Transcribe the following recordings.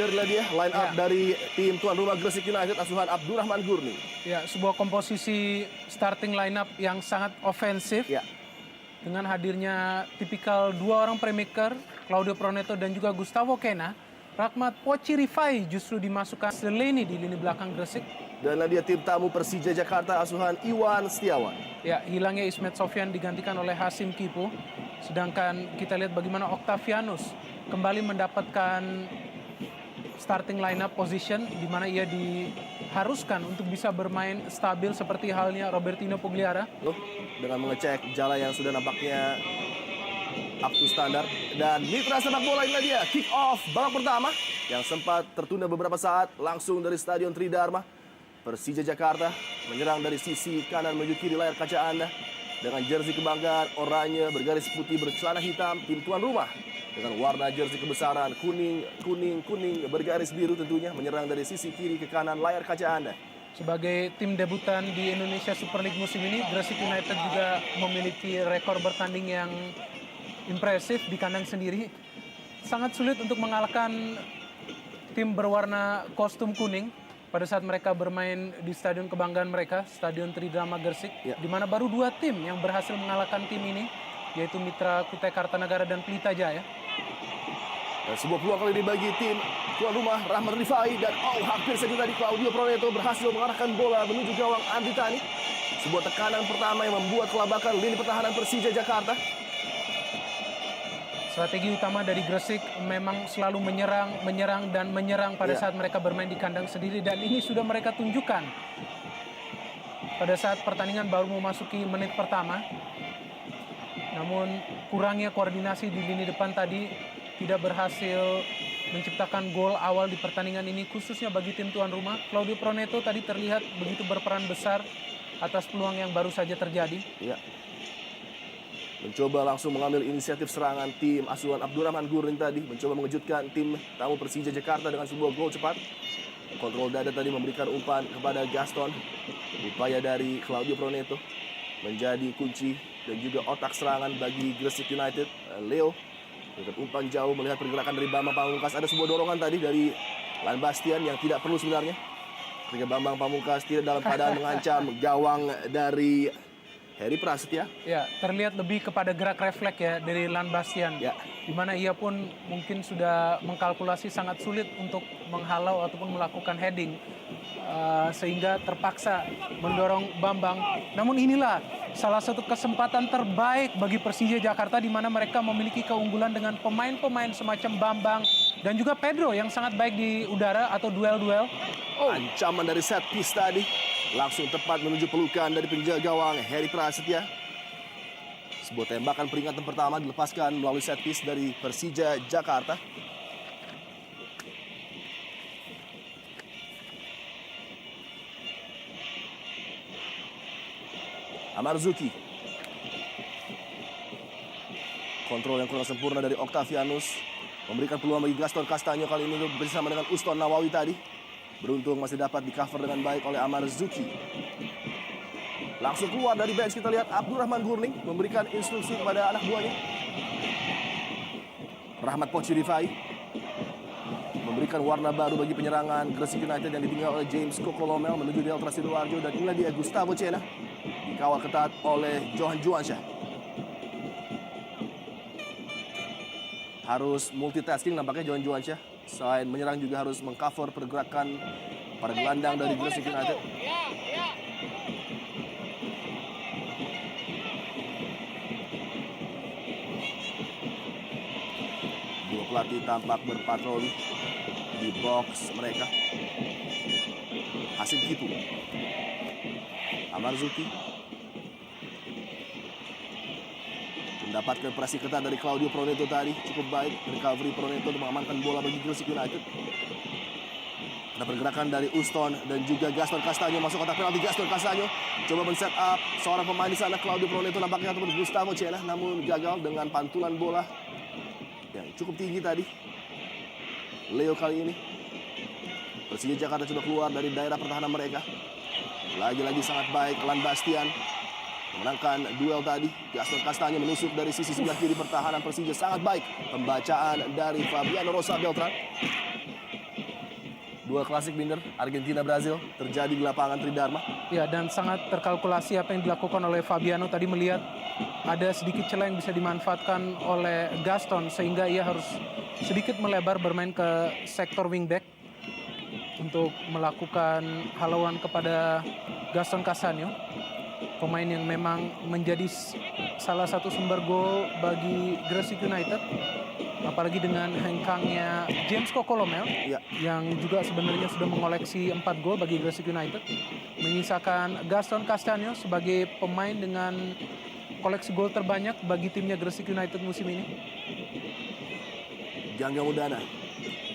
familiar lah dia line up dari tim tuan rumah Gresik United asuhan Abdurrahman Gurni. Ya, sebuah komposisi starting line up yang sangat ofensif. Ya. Dengan hadirnya tipikal dua orang playmaker, Claudio Proneto dan juga Gustavo Kena, Rahmat Poci Rifai justru dimasukkan Seleni di lini belakang Gresik. Dan dia tim tamu Persija Jakarta asuhan Iwan Setiawan. Ya, hilangnya Ismet Sofyan digantikan oleh Hasim Kipo. Sedangkan kita lihat bagaimana Octavianus kembali mendapatkan starting lineup position di mana ia diharuskan untuk bisa bermain stabil seperti halnya Robertino Pugliara. Dengan mengecek jala yang sudah nampaknya up to standar. Dan mitra sepak bola inilah dia kick off babak pertama yang sempat tertunda beberapa saat langsung dari Stadion Tridharma. Persija Jakarta menyerang dari sisi kanan menuju kiri layar kaca Anda dengan jersey kebanggaan oranye bergaris putih bercelana hitam tim tuan rumah dengan warna jersey kebesaran kuning bergaris biru tentunya menyerang dari sisi kiri ke kanan layar kaca Anda. Sebagai tim debutan di Indonesia Super League musim ini, Gresik United juga memiliki rekor bertanding yang impresif di kandang sendiri. Sangat sulit untuk mengalahkan tim berwarna kostum kuning pada saat mereka bermain di stadion kebanggaan mereka, Stadion Tridharma Gresik, di mana baru dua tim yang berhasil mengalahkan tim ini, yaitu Mitra Kutai Kartanagara dan Pelita Jaya. Dan sebuah peluang kali dibagi tim tuan rumah Rahmat Rifai dan hampir saja tadi Claudio Proneto berhasil mengarahkan bola menuju gawang Andri Tani. Sebuah tekanan pertama yang membuat kelabakan lini pertahanan Persija Jakarta. Strategi utama dari Gresik memang selalu menyerang pada saat mereka bermain di kandang sendiri, dan ini sudah mereka tunjukkan pada saat pertandingan baru memasuki menit pertama. Namun kurangnya koordinasi di lini depan tadi tidak berhasil menciptakan gol awal di pertandingan ini, khususnya bagi tim tuan rumah. Claudio Proneto tadi terlihat begitu berperan besar atas peluang yang baru saja terjadi. Ya. Mencoba langsung mengambil inisiatif serangan tim asuhan Abdurrahman Gurni tadi. Mencoba mengejutkan tim tamu Persija Jakarta dengan sebuah gol cepat. Kontrol dada tadi memberikan umpan kepada Gaston. Upaya dari Claudio Proneto menjadi kunci dan juga otak serangan bagi Gresik United. Leo dengan umpan jauh melihat pergerakan dari Bambang Pamungkas. Ada sebuah dorongan tadi dari Lan Bastian yang tidak perlu sebenarnya. Ketika Bambang Pamungkas tidak dalam keadaan mengancam gawang dari Heri Prasetya. Ya, terlihat lebih kepada gerak refleks ya dari Lan Bastian. Ya. Di mana ia pun mungkin sudah mengkalkulasi sangat sulit untuk menghalau ataupun melakukan heading. Sehingga terpaksa mendorong Bambang. Namun inilah salah satu kesempatan terbaik bagi Persija Jakarta di mana mereka memiliki keunggulan dengan pemain-pemain semacam Bambang dan juga Pedro yang sangat baik di udara atau duel-duel. Ancaman dari set piece tadi langsung tepat menuju pelukan dari penjaga gawang Heri Prasetya. Sebuah tembakan peringatan pertama dilepaskan melalui set piece dari Persija Jakarta. Amarzuki. Kontrol yang kurang sempurna dari Octavianus. Memberikan peluang bagi Gaston Castanyo kali ini bersama dengan Uston Nawawi tadi. Beruntung masih dapat di cover dengan baik oleh Amarzuki. Langsung keluar dari bench kita lihat Abdurrahman Gurni memberikan instruksi kepada anak buahnya. Rahmat Poci Rifai memberikan warna baru bagi penyerangan Gresik United yang ditinggal oleh James Kokolomel menuju Delta Sidoarjo, dan inilah dia Gustavo Cena dikawal ketat oleh Johan Juansyah. Harus multitasking nampaknya Johan Juansyah. Selain menyerang juga harus mengcover pergerakan para gelandang dari Gresik United. Dua pelatih tampak berpatroli di box mereka. Hasim Kipu, Amarzuki mendapatkan presi ketat dari Claudio Proneto tadi. Cukup baik recovery Proneto untuk mengamankan bola bagi Gresik United. Ada pergerakan dari Uston dan juga Gaston Castanyo masuk kotak penalti. Gaston Castanyo coba men-set up seorang pemain di sana, Claudio Proneto nampaknya ataupun Gustavo Cena, namun gagal dengan pantulan bola yang cukup tinggi tadi. Leo kali ini Persija Jakarta sudah keluar dari daerah pertahanan mereka. Lagi-lagi sangat baik Lan Bastian memenangkan duel tadi. Gaston Castanyo menusuk dari sisi sebelah kiri pertahanan Persija, sangat baik pembacaan dari Fabiano Rosa Beltran. Dua klasik binder Argentina Brazil terjadi di lapangan Tridharma. Ya, dan sangat terkalkulasi apa yang dilakukan oleh Fabiano tadi, melihat ada sedikit celah yang bisa dimanfaatkan oleh Gaston sehingga ia harus sedikit melebar bermain ke sektor wingback untuk melakukan halauan kepada Gaston Castaño, pemain yang memang menjadi salah satu sumber gol bagi Gresik United, apalagi dengan hengkangnya James Cocolomel Ya. yang juga sebenarnya sudah mengoleksi 4 gol bagi Gresik United, menyisakan Gaston Castaño sebagai pemain dengan koleksi gol terbanyak bagi timnya Gresik United musim ini. Gangga Mudana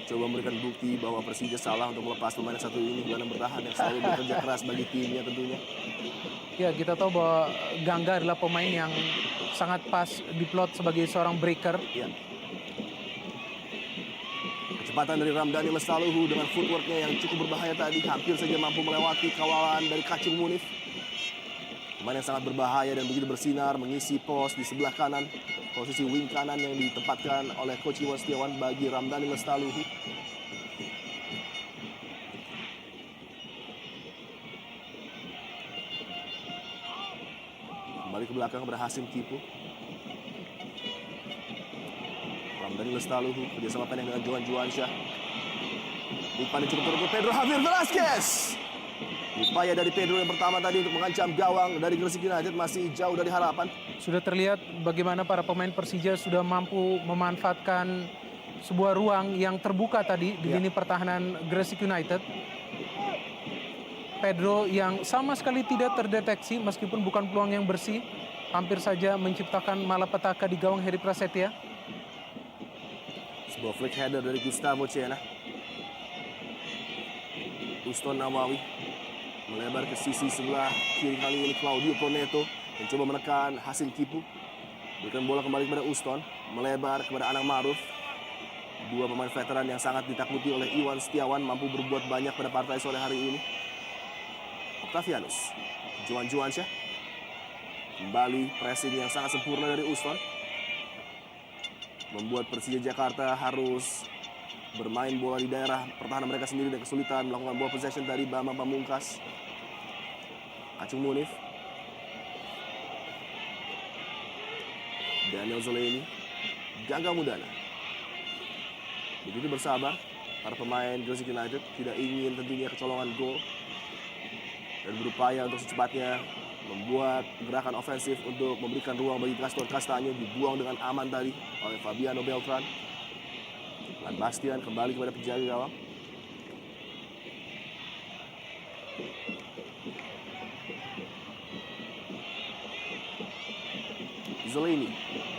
coba memberikan bukti bahwa Persija salah untuk melepas pemain yang satu ini, gelandang bertahan yang selalu bekerja keras bagi timnya tentunya. Ya, kita tahu bahwa Gangga adalah pemain yang sangat pas diplot sebagai seorang breaker. Ya. Kecepatan dari Ramdhani Lestaluhu dengan footworknya yang cukup berbahaya tadi, hampir saja mampu melewati kawalan dari Kacung Munif. Pemain yang sangat berbahaya dan begitu bersinar mengisi pos di sebelah kanan, posisi wing kanan yang ditempatkan oleh Coach Iwan Setiawan bagi Ramdhani Lestaluhu. Kembali ke belakang kepada Hasim Kipu. Ramdhani Lestaluhu kerjasama pendek dengan Johan Juansyah. Umpan yang cukup terus Pedro Javier Velasquez. Upaya dari Pedro yang pertama tadi untuk mengancam gawang dari Gresik United masih jauh dari harapan. Sudah terlihat bagaimana para pemain Persija sudah mampu memanfaatkan sebuah ruang yang terbuka tadi di lini pertahanan Gresik United. Pedro yang sama sekali tidak terdeteksi meskipun bukan peluang yang bersih, hampir saja menciptakan malapetaka di gawang Heri Prasetya. Sebuah flick header dari Gustavo Cena. Uston Nawawi melebar ke sisi sebelah kiri, kali ini Claudio Proneto mencoba menekan Hasim Kipu. Berikan bola kembali kepada Uston, melebar kepada Anang Maruf. Dua pemain veteran yang sangat ditakuti oleh Iwan Setiawan mampu berbuat banyak pada partai sore hari ini. Octavianus, Johan Juansyah. Kembali pressing yang sangat sempurna dari Uston. Membuat Persija Jakarta harus bermain bola di daerah pertahanan mereka sendiri dan kesulitan melakukan bola possession dari Bambang Pamungkas. Kacung Munif. Daniel Zoleni. Gangga Mudana. Begitu bersabar, para pemain Gresik United tidak ingin tentunya kecolongan gol dan berupaya untuk secepatnya membuat gerakan ofensif untuk memberikan ruang bagi Gaston Castaño, dibuang dengan aman tadi oleh Fabiano Beltran. Dan Bastian kembali kepada penjaga gawang. Zoleni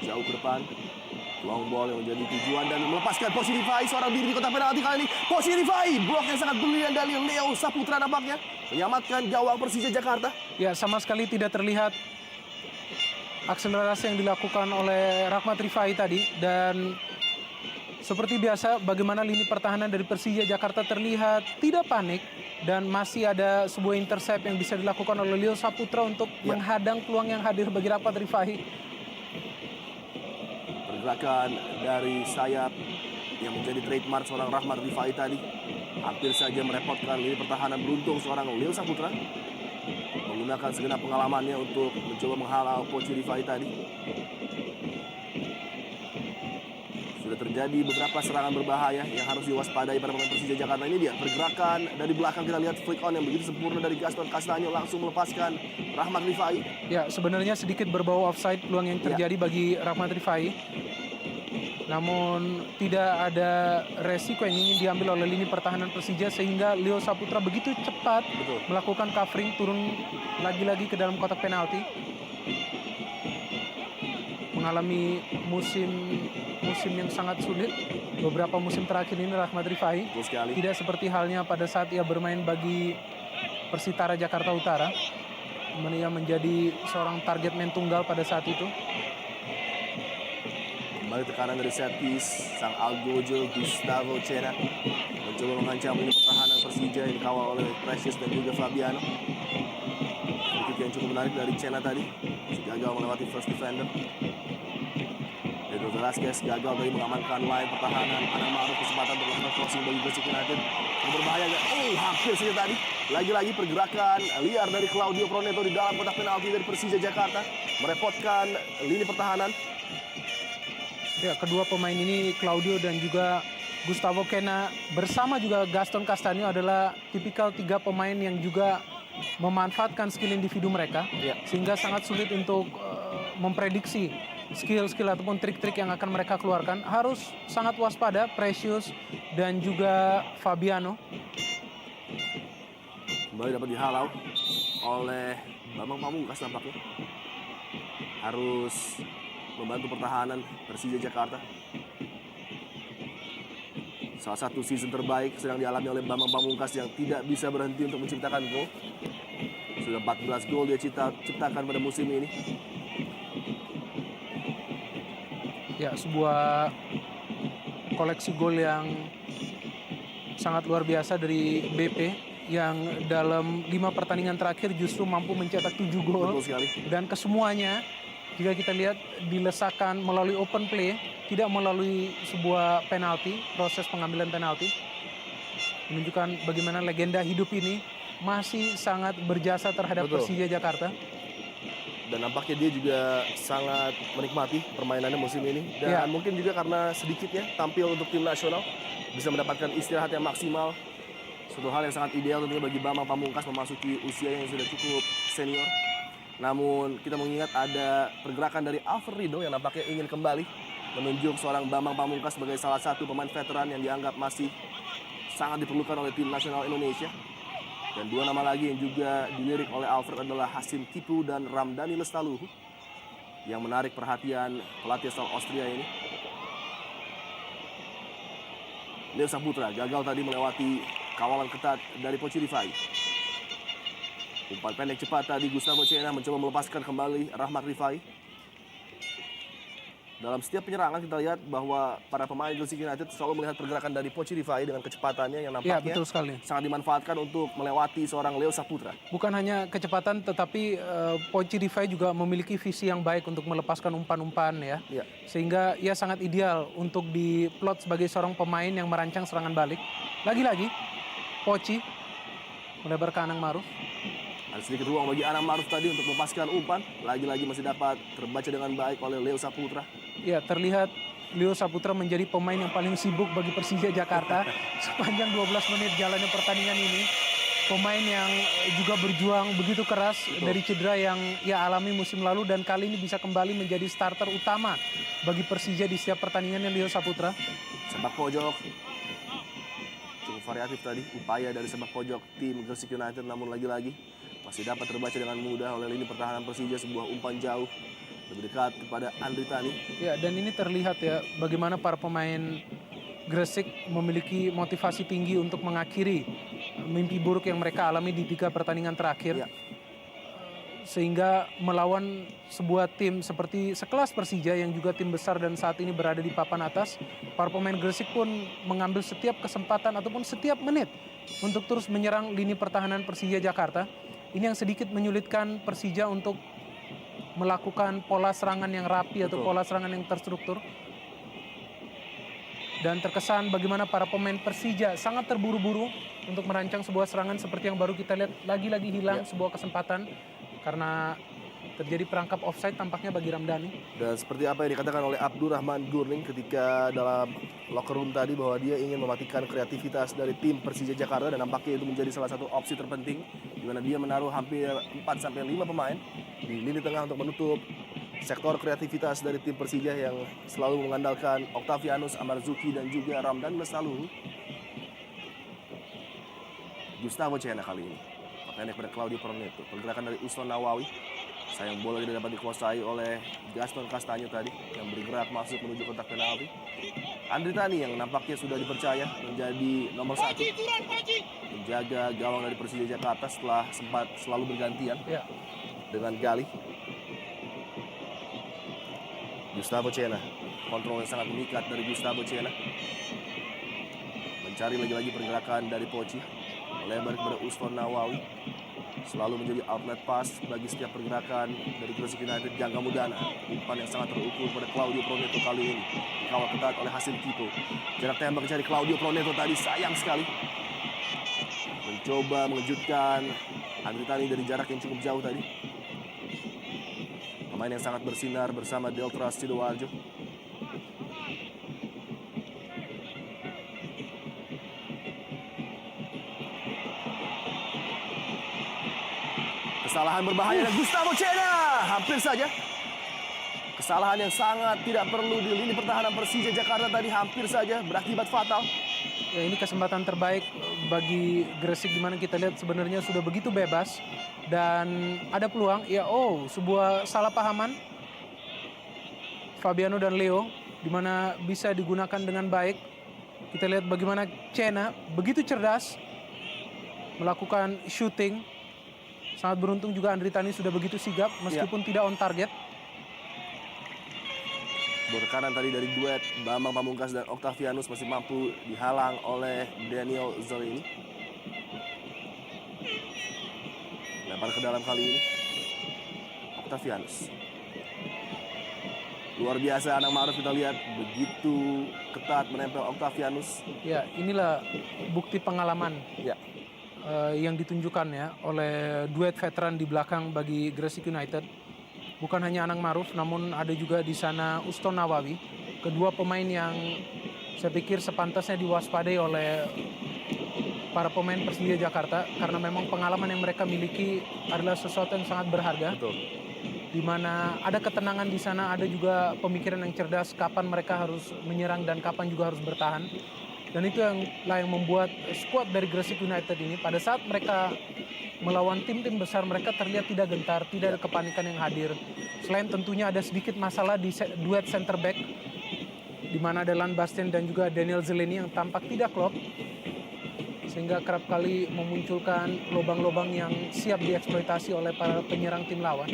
jauh ke depan, long ball yang menjadi tujuan dan melepaskan posisi Rifai, seorang diri di kotak penalti kali ini. Posisi Rifai, blok yang sangat brilian dari Leo Saputra nampaknya menyelamatkan gawang Persija Jakarta. Ya, sama sekali tidak terlihat akselerasi yang dilakukan oleh Rahmat Rifai tadi, dan seperti biasa bagaimana lini pertahanan dari Persija Jakarta terlihat tidak panik dan masih ada sebuah intercept yang bisa dilakukan oleh Leo Saputra untuk menghadang peluang yang hadir bagi Rahmat Rifai. Pergerakan dari sayap yang menjadi trademark seorang Rahmat Rifai tadi hampir saja merepotkan lini pertahanan. Beruntung seorang Leo Saputra menggunakan segenap pengalamannya untuk mencoba menghalau Coach Rifai tadi. Sudah terjadi beberapa serangan berbahaya yang harus diwaspadai para pemain Persija Jakarta. Ini dia pergerakan dari belakang, kita lihat flick on yang begitu sempurna dari Gaston Castaño langsung melepaskan Rahmat Rifai. Ya, sebenarnya sedikit berbau offside peluang yang terjadi bagi Rahmat Rifai. Namun tidak ada resiko yang ingin diambil oleh lini pertahanan Persija sehingga Leo Saputra begitu cepat melakukan covering, turun lagi-lagi ke dalam kotak penalti. Mengalami musim yang sangat sulit beberapa musim terakhir ini Rahmat Rifai. Tidak seperti halnya pada saat ia bermain bagi Persitara Jakarta Utara. Ia menjadi seorang target man tunggal pada saat itu. Kembali tekanan dari set piece, sang algojo Gustavo Cena mencoba mengancam lini pertahanan Persija yang dikawal oleh Precious dan juga Fabiano. Kick yang cukup menarik dari Cena tadi, gagal melewati first defender. Pedro Velasquez gagal dari mengamankan line pertahanan. Anang Ma'ruf kesempatan untuk melakukan crossing bagi Gresik United. Yang berbahaya nggak? Oh, hampir saja tadi. Lagi-lagi pergerakan liar dari Claudio Proneto di dalam kotak penalti dari Persija Jakarta. Merepotkan lini pertahanan. Ya, kedua pemain ini Claudio dan juga Gustavo Kena bersama juga Gaston Castanho adalah tipikal 3 pemain yang juga memanfaatkan skill individu mereka, Ya. sehingga sangat sulit untuk memprediksi skill-skill ataupun trik-trik yang akan mereka keluarkan. Harus sangat waspada Precious dan juga Fabiano. Kembali dapat dihalau oleh Bambang Pamungkas nampaknya. Harus membantu pertahanan Persija Jakarta. Salah satu season terbaik sedang dialami oleh Bambang Pamungkas yang tidak bisa berhenti untuk menciptakan gol. Sudah 14 gol dia ciptakan pada musim ini. Ya, sebuah koleksi gol yang sangat luar biasa dari BP yang dalam 5 pertandingan terakhir justru mampu mencetak 7 gol. Betul sekali. Dan kesemuanya jika kita lihat dilesakan melalui open play, tidak melalui sebuah penalti, proses pengambilan penalti. Menunjukkan bagaimana legenda hidup ini masih sangat berjasa terhadap Betul. Persija Jakarta. Dan nampaknya dia juga sangat menikmati permainannya musim ini. Dan Ya. mungkin juga karena sedikitnya tampil untuk tim nasional, bisa mendapatkan istirahat yang maksimal. Suatu hal yang sangat ideal tentunya bagi Bambang Pamungkas memasuki usia yang sudah cukup senior. Namun kita mengingat ada pergerakan dari Alfred Riedel yang nampaknya ingin kembali menunjuk seorang Bambang Pamungkas sebagai salah satu pemain veteran yang dianggap masih sangat diperlukan oleh tim nasional Indonesia. Dan 2 nama lagi yang juga dilirik oleh Alfred adalah Hasim Tipu dan Ramdhani Lestaluhu yang menarik perhatian pelatih asal Austria ini. Leo Saputra gagal tadi melewati kawalan ketat dari Pochi Rifai. Umpan pendek cepat tadi Gustavo Cena mencoba melepaskan kembali Rahmat Rifai. Dalam setiap penyerangan kita lihat bahwa para pemain Gresik United selalu melihat pergerakan dari Pochi Rifai dengan kecepatannya yang Ya, nampaknya betul sekali. sangat dimanfaatkan untuk melewati seorang Leo Saputra. Bukan hanya kecepatan, tetapi Pochi Rifai juga memiliki visi yang baik untuk melepaskan umpan-umpan ya. Ya. Sehingga ia sangat ideal untuk diplot sebagai seorang pemain yang merancang serangan balik. Lagi-lagi, Pochi melebar ke Anang Ma'ruf. Ada sedikit ruang bagi Anang Ma'ruf tadi untuk melepaskan umpan. Lagi-lagi masih dapat terbaca dengan baik oleh Leo Saputra. Ya, terlihat Leo Saputra menjadi pemain yang paling sibuk bagi Persija Jakarta sepanjang 12 menit jalannya pertandingan ini. Pemain yang juga berjuang begitu keras dari cedera yang ia alami musim lalu dan kali ini bisa kembali menjadi starter utama bagi Persija di setiap pertandingannya Leo Saputra. Sepak pojok. Cukup variatif tadi upaya dari sepak pojok tim Gresik United, namun lagi-lagi masih dapat terbaca dengan mudah oleh lini pertahanan Persija. Sebuah umpan jauh lebih dekat kepada Andri Tani. Ya, dan ini terlihat ya bagaimana para pemain Gresik memiliki motivasi tinggi untuk mengakhiri mimpi buruk yang mereka alami di 3 pertandingan terakhir. Ya. Sehingga melawan sebuah tim seperti sekelas Persija yang juga tim besar dan saat ini berada di papan atas, para pemain Gresik pun mengambil setiap kesempatan ataupun setiap menit untuk terus menyerang lini pertahanan Persija Jakarta. Ini yang sedikit menyulitkan Persija untuk melakukan pola serangan yang rapi atau Betul. pola serangan yang terstruktur. Dan terkesan bagaimana para pemain Persija sangat terburu-buru untuk merancang sebuah serangan seperti yang baru kita lihat, lagi-lagi hilang sebuah kesempatan karena terjadi perangkap offside tampaknya bagi Ramdhani. Dan seperti apa yang dikatakan oleh Abdurrahman Gurning ketika dalam locker room tadi, bahwa dia ingin mematikan kreativitas dari tim Persija Jakarta, dan nampaknya itu menjadi salah satu opsi terpenting di mana dia menaruh hampir 4-5 pemain di lini tengah untuk menutup sektor kreativitas dari tim Persija yang selalu mengandalkan Octavianus Amarzuki dan juga Ramdhani Lestaluhu. Gustavo Cena kali ini pendek pada Claudio Proneto. Pergerakan dari Uston Nawawi. Sayang bola tidak dapat dikuasai oleh Gaston Castanho tadi yang bergerak masuk menuju kotak penalti. Andri Tani yang nampaknya sudah dipercaya menjadi nomor 1 menjaga gawang dari Persija Jakarta setelah sempat selalu bergantian Ya. dengan Gali. Gustavo Cena, kontrol yang sangat memikat dari Gustavo Cena. Mencari lagi-lagi pergerakan dari Pochi. Melebar kepada Uston Nawawi. Selalu menjadi outlet pass bagi setiap pergerakan dari Gresik United. Gangga Mudana, umpan yang sangat terukur pada Claudio Proneto kali ini. Dikawal ketat oleh Hasil Kiko. Jarak tembak dari Claudio Proneto tadi sayang sekali. Mencoba mengejutkan Andri Tani dari jarak yang cukup jauh tadi. Pemain yang sangat bersinar bersama Delta Sidoarjo. Kesalahan berbahaya dari Gustavo Cena. Hampir saja. Kesalahan yang sangat tidak perlu di lini pertahanan Persija Jakarta tadi hampir saja berakibat fatal. Ya, ini kesempatan terbaik bagi Gresik di mana kita lihat sebenarnya sudah begitu bebas dan ada peluang. Ya, sebuah salah pahaman Fabiano dan Leo di mana bisa digunakan dengan baik. Kita lihat bagaimana Cena begitu cerdas melakukan shooting. Sangat beruntung juga Andri Tani sudah begitu sigap meskipun tidak on target. Berkanan tadi dari duet Bambang Pamungkas dan Octavianus masih mampu dihalang oleh Daniel Zolini. Lempar ke dalam kali ini Octavianus. Luar biasa Anang Ma'ruf, kita lihat begitu ketat menempel Octavianus. Ya, inilah bukti pengalaman. Ya. Yang ditunjukkan ya oleh duet veteran di belakang bagi Gresik United. Bukan hanya Anang Ma'ruf, namun ada juga di sana Uston Nawawi. Kedua pemain yang saya pikir sepantasnya diwaspadai oleh para pemain Persija Jakarta karena memang pengalaman yang mereka miliki adalah sesuatu yang sangat berharga. Betul. Di mana ada ketenangan di sana, ada juga pemikiran yang cerdas kapan mereka harus menyerang dan kapan juga harus bertahan. Dan itu yang membuat skuad dari Gresik United ini pada saat mereka melawan tim-tim besar mereka terlihat tidak gentar, tidak ada kepanikan yang hadir. Selain tentunya ada sedikit masalah di duet center back di mana ada Lan Bastian dan juga Daniel Zeleni yang tampak tidak klop sehingga kerap kali memunculkan lubang-lubang yang siap dieksploitasi oleh para penyerang tim lawan.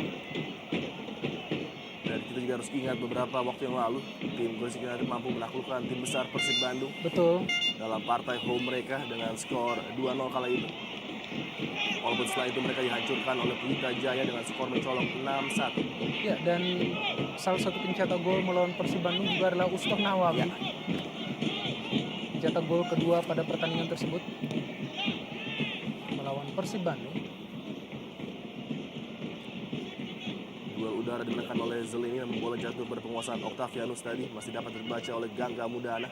Dan kita juga harus ingat beberapa waktu yang lalu tim Gresik United mampu menaklukkan tim besar Persib Bandung. Betul. Dalam partai home mereka dengan skor 2-0 kala itu. Walaupun setelah itu mereka dihancurkan oleh Pelita Jaya dengan skor mencolok 6-1. Ya, dan salah satu pencetak gol melawan Persib Bandung juga adalah Uston Nawawi. Ya. Pencetak gol kedua pada pertandingan tersebut melawan Persib Bandung. Duel udara dimenangkan oleh Zelini dan bola jatuh pada penguasaan Octavianus tadi masih dapat terbaca oleh Gangga Mudana.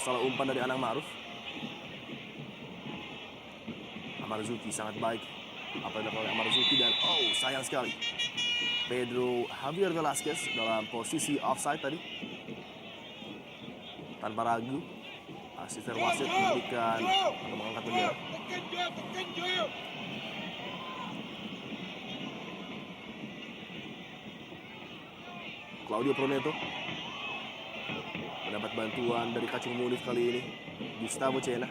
Salah umpan dari Anang Ma'ruf. Amarzuki sangat baik apa yang dilakukan oleh Amarzuki dan sayang sekali Pedro Javier Velasquez dalam posisi offside tadi. Tanpa ragu asisten wasit memberikan atau mengangkat bendera. Claudio Proneto mendapat bantuan dari Kacung Munif kali ini. Gustavo Cena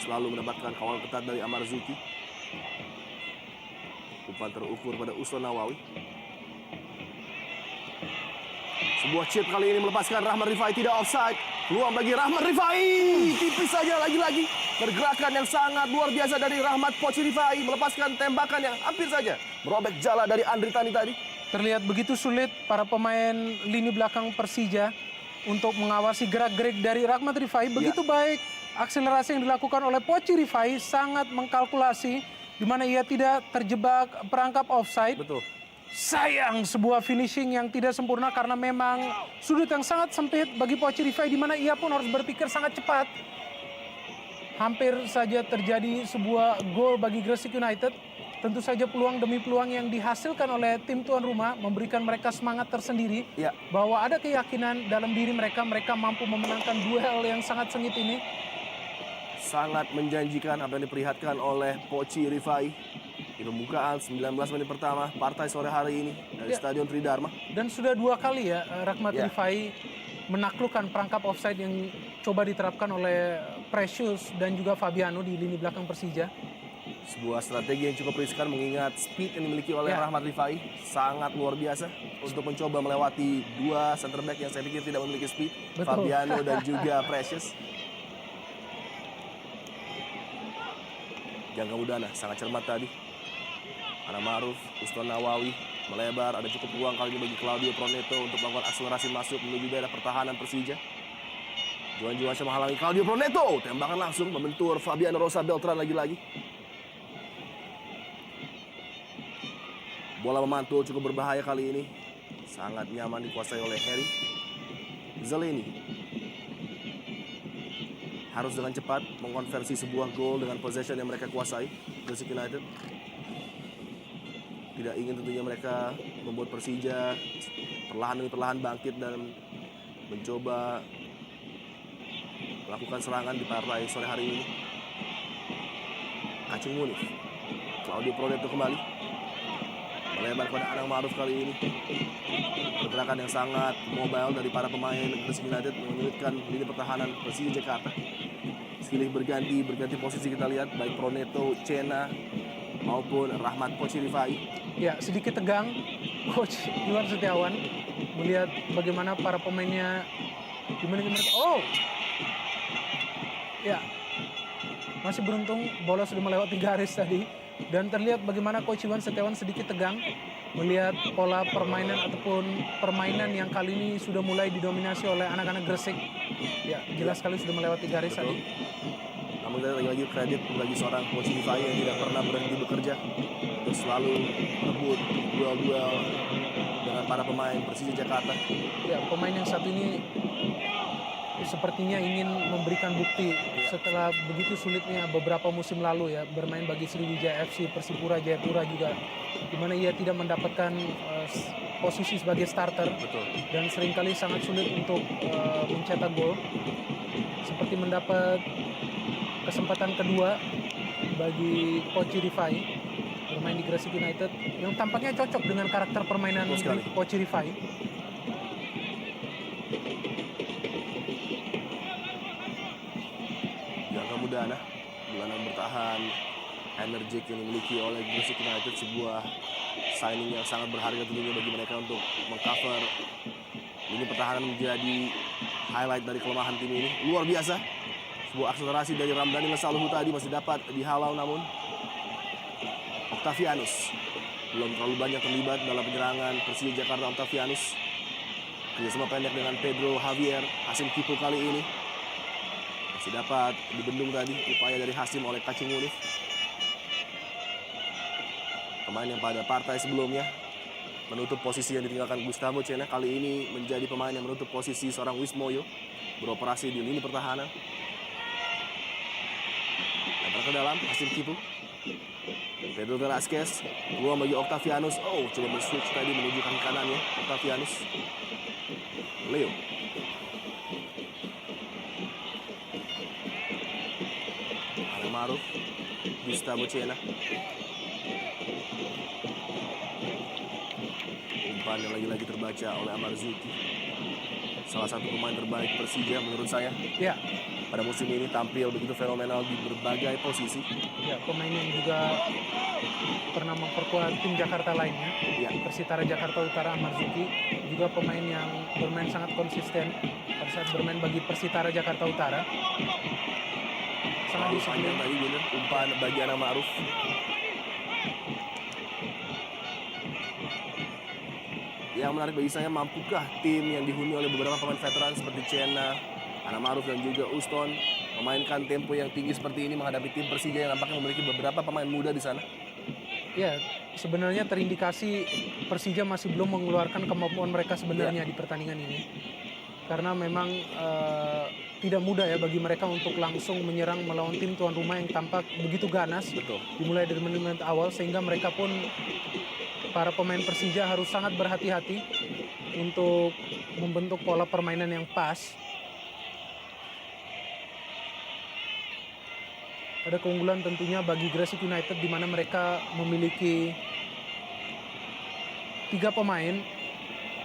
selalu mendapatkan kawal ketat dari Amarzuki. Umpan terukur pada Uston Nawawi. Sebuah chip kali ini melepaskan Rahmat Rifai, tidak offside. Peluang bagi Rahmat Rifai. Tipis saja lagi-lagi. Pergerakan yang sangat luar biasa dari Rahmat Poci Rifai. Melepaskan tembakan yang hampir saja merobek jala dari Andri Tani tadi. Terlihat begitu sulit para pemain lini belakang Persija untuk mengawasi gerak-gerik dari Rahmat Rifai. Begitu baik akselerasi yang dilakukan oleh Poci Rifai, sangat mengkalkulasi di mana ia tidak terjebak perangkap offside. Betul. Sayang sebuah finishing yang tidak sempurna karena memang sudut yang sangat sempit bagi Poci Rifai di mana ia pun harus berpikir sangat cepat. Hampir saja terjadi sebuah gol bagi Gresik United. Tentu saja peluang demi peluang yang dihasilkan oleh tim tuan rumah memberikan mereka semangat tersendiri. Ya. Bahwa ada keyakinan dalam diri mereka, mereka mampu memenangkan duel yang sangat sengit ini. Sangat menjanjikan apa yang diperlihatkan oleh Poci Rifai di pembukaan 19 menit pertama partai sore hari ini dari Stadion Tridharma. Dan sudah 2 kali ya Rahmat Rifai menaklukkan perangkap offside yang coba diterapkan oleh Precious dan juga Fabiano di lini belakang Persija. Sebuah strategi yang cukup riskan mengingat speed yang dimiliki oleh Rahmat Rifai sangat luar biasa untuk mencoba melewati 2 center back yang saya pikir tidak memiliki speed. Betul. Fabiano dan juga Precious. Gangga Mudana sangat cermat tadi. Ana Maruf, Uston Nawawi melebar, ada cukup ruang kali ini bagi Claudio Proneto untuk melakukan akselerasi masuk menuju daerah pertahanan Persija. Juan Juansyah menghalangi Claudio Proneto, tembakan langsung membentur Fabiano Rosa Beltran lagi-lagi. Bola memantul cukup berbahaya kali ini, sangat nyaman dikuasai oleh Harry Zeleny. Harus dengan cepat mengkonversi sebuah gol dengan possession yang mereka kuasai. Gresik United tidak ingin tentunya mereka membuat Persija perlahan demi perlahan bangkit dan mencoba melakukan serangan di partai sore hari ini. Kacung Munif, Claudio Proneto kembali melebar kepada Anang Maruf kali ini. Pergerakan yang sangat mobile dari para pemain Gresik United menyulitkan lini pertahanan Persija Jakarta. Silih berganti posisi kita lihat, baik Proneto, Cena maupun Rahmat Koci Rifai. Ya, sedikit tegang Coach Iwan Setiawan melihat bagaimana para pemainnya di menit mereka. Oh, ya, masih beruntung bola sudah melewati garis tadi, dan terlihat bagaimana Coach Iwan Setiawan sedikit tegang melihat pola permainan ataupun permainan yang kali ini sudah mulai didominasi oleh anak-anak Gresik. Ya, jelas sekali sudah melewati garis tadi. Namun kita lagi-lagi kredit bagi seorang Coach Rifai yang tidak pernah berhenti bekerja untuk selalu merebut duel-duel dengan para pemain Persija Jakarta. Ya, pemain yang satu ini sepertinya ingin memberikan bukti setelah begitu sulitnya beberapa musim lalu ya bermain bagi Sriwijaya FC, Persipura Jayapura juga, di mana ia tidak mendapatkan posisi sebagai starter. Betul. Dan seringkali sangat sulit untuk mencetak gol. Seperti mendapat kesempatan kedua bagi Coach Rifai bermain di Gresik United yang tampaknya cocok dengan karakter permainan Coach Rifai. Mudana, gelandang bertahan energik yang dimiliki oleh Gresik United, sebuah signing yang sangat berharga tentunya bagi mereka untuk mengcover lini pertahanan, menjadi highlight dari kelemahan tim ini. Luar biasa, sebuah akselerasi dari Ramdhani Lesaluhu tadi masih dapat dihalau, namun Octavianus belum terlalu banyak terlibat dalam penyerangan Persija Jakarta. Octavianus kerjasama pendek dengan Pedro Javier. Hasim Kipu kali ini masih dapat dibendung tadi upaya dari Hasim oleh Kacung Munif. Pemain yang pada partai sebelumnya menutup posisi yang ditinggalkan Gustavo Cena, kali ini menjadi pemain yang menutup posisi seorang Wismoyo, beroperasi di lini pertahanan. Lempar ke dalam, Hasim Kipu, Pedro Velasquez, peluang bagi Octavianus. Oh, coba men-switch tadi menuju kaki kanannya Octavianus. Leo, Maruf, Gustavo Cena. Umpan yang lagi-lagi terbaca oleh Amarzuki. Salah satu pemain terbaik Persija menurut saya. Ya. Pada musim ini tampil begitu fenomenal di berbagai posisi. Ya, pemain yang juga pernah memperkuat tim Jakarta lainnya. Ya. Persitara Jakarta Utara, Amarzuki juga pemain yang bermain sangat konsisten pada saat bermain bagi Persitara Jakarta Utara. Sangat panjang tadi bener, umpan bagi Anang Maruf. Yang menarik bagi saya, mampukah tim yang dihuni oleh beberapa pemain veteran seperti Cena, Anang Maruf dan juga Uston memainkan tempo yang tinggi seperti ini menghadapi tim Persija yang nampaknya memiliki beberapa pemain muda di sana? Ya, sebenarnya terindikasi Persija masih belum mengeluarkan kemampuan mereka sebenarnya di pertandingan ini. Karena memang tidak mudah ya bagi mereka untuk langsung menyerang melawan tim tuan rumah yang tampak begitu ganas. Betul. Dimulai dari menit-menit awal, sehingga mereka pun, para pemain Persija harus sangat berhati-hati untuk membentuk pola permainan yang pas. Ada keunggulan tentunya bagi Gresik United di mana mereka memiliki 3 pemain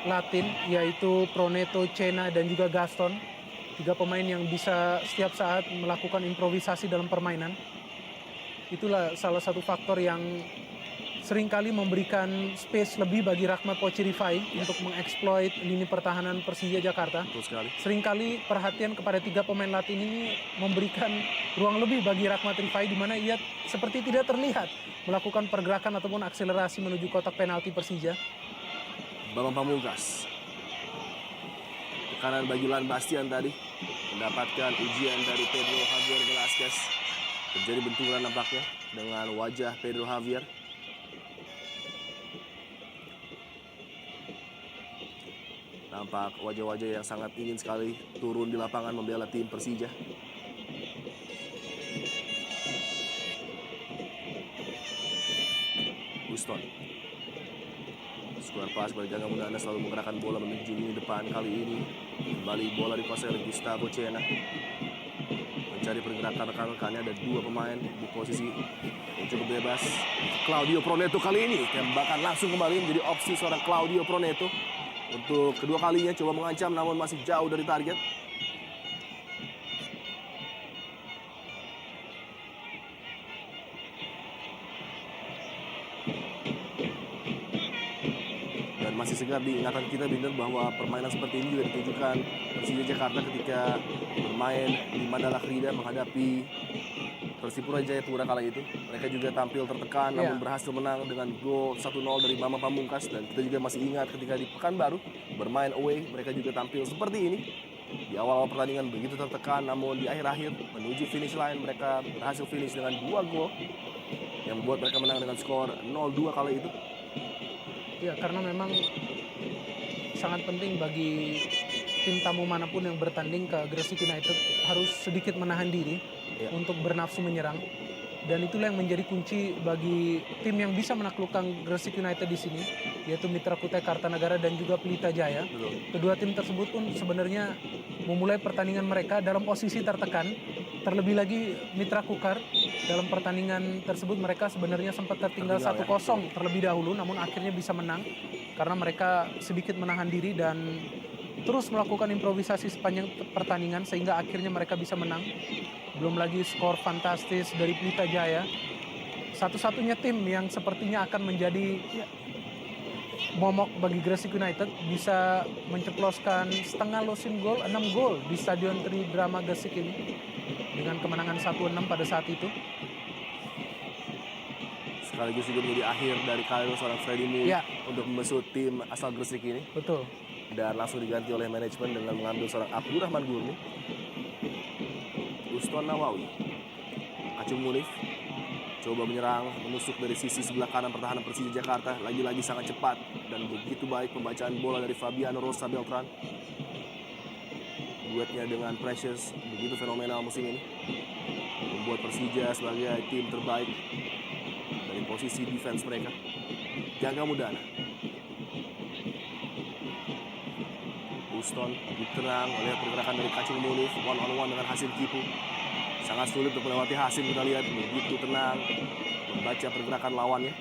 Latin, yaitu Proneto, Cena, dan juga Gaston. 3 pemain yang bisa setiap saat melakukan improvisasi dalam permainan. Itulah salah satu faktor yang seringkali memberikan space lebih bagi Rahmat Pochirifai untuk mengeksploit lini pertahanan Persija Jakarta. Betul sekali. Seringkali perhatian kepada 3 pemain Latin ini memberikan ruang lebih bagi Rahmat Rifai, di mana ia seperti tidak terlihat melakukan pergerakan ataupun akselerasi menuju kotak penalti Persija. Bambang Pamungkas. Tekanan bagi Lan Bastian tadi mendapatkan ujian dari Pedro Javier Velasquez. Terjadi benturan nampaknya dengan wajah Pedro Javier. Nampak wajah-wajah yang sangat ingin sekali turun di lapangan membela tim Persija. Houston. Square pass pada Jangga Mundana, selalu menggerakkan bola menuju lini depan. Kali ini kembali bola dikuasai oleh Gustavo Cena. Mencari pergerakan rekan-rekannya, ada 2 pemain di posisi yang cukup bebas. Claudio Proneto kali ini tembakan langsung kembali menjadi opsi seorang Claudio Proneto. Untuk kedua kalinya coba mengancam namun masih jauh dari target. Dan masih segar di ingatan kita, Binder, bahwa permainan seperti ini juga ditujukan Persija Jakarta ketika bermain di Mandala Krida menghadapi Persipura Jayapura kala itu. Mereka juga tampil tertekan namun berhasil menang dengan gol 1-0 dari Bambang Pamungkas. Dan kita juga masih ingat ketika di Pekanbaru bermain away, mereka juga tampil seperti ini. Di awal-awal pertandingan begitu tertekan, namun di akhir-akhir menuju finish line mereka berhasil finish dengan 2 gol yang membuat mereka menang dengan skor 0-2 kala itu. Ya, karena memang sangat penting bagi tim tamu manapun yang bertanding ke Gresik United harus sedikit menahan diri untuk bernafsu menyerang. Dan itulah yang menjadi kunci bagi tim yang bisa menaklukkan Gresik United di sini, yaitu Mitra Kutai Kartanagara dan juga Pelita Jaya. Betul. Kedua tim tersebut pun sebenarnya memulai pertandingan mereka dalam posisi tertekan. Terlebih lagi Mitra Kukar dalam pertandingan tersebut mereka sebenarnya sempat tertinggal 1-0 terlebih dahulu, namun akhirnya bisa menang karena mereka sedikit menahan diri dan terus melakukan improvisasi sepanjang pertandingan sehingga akhirnya mereka bisa menang. Belum lagi skor fantastis dari Pelita Jaya. Satu-satunya tim yang sepertinya akan menjadi momok bagi Gresik United bisa menceploskan setengah losin gol, 6 gol di Stadion Tridrama Gresik ini dengan kemenangan 1-6 pada saat itu. Sekaligus juga menjadi akhir dari karir seorang Freddy Mui untuk membesut tim asal Gresik ini. Betul. Dan langsung diganti oleh manajemen dengan mengambil seorang Abdurrahman Gurni. Uston Nawawi. Acung Munif coba menyerang, menusuk dari sisi sebelah kanan pertahanan Persija Jakarta. Lagi-lagi sangat cepat dan begitu baik pembacaan bola dari Fabiano Rosa Beltran. Duetnya dengan Precious begitu fenomenal musim ini, membuat Persija sebagai tim terbaik dari posisi defense mereka. Jangga Mundana. Uston diterang oleh pergerakan dari Kacung Munif, one on one dengan Hasim Kipu. Sangat sulit untuk melewati Hasim, kita lihat begitu tenang membaca pergerakan lawannya.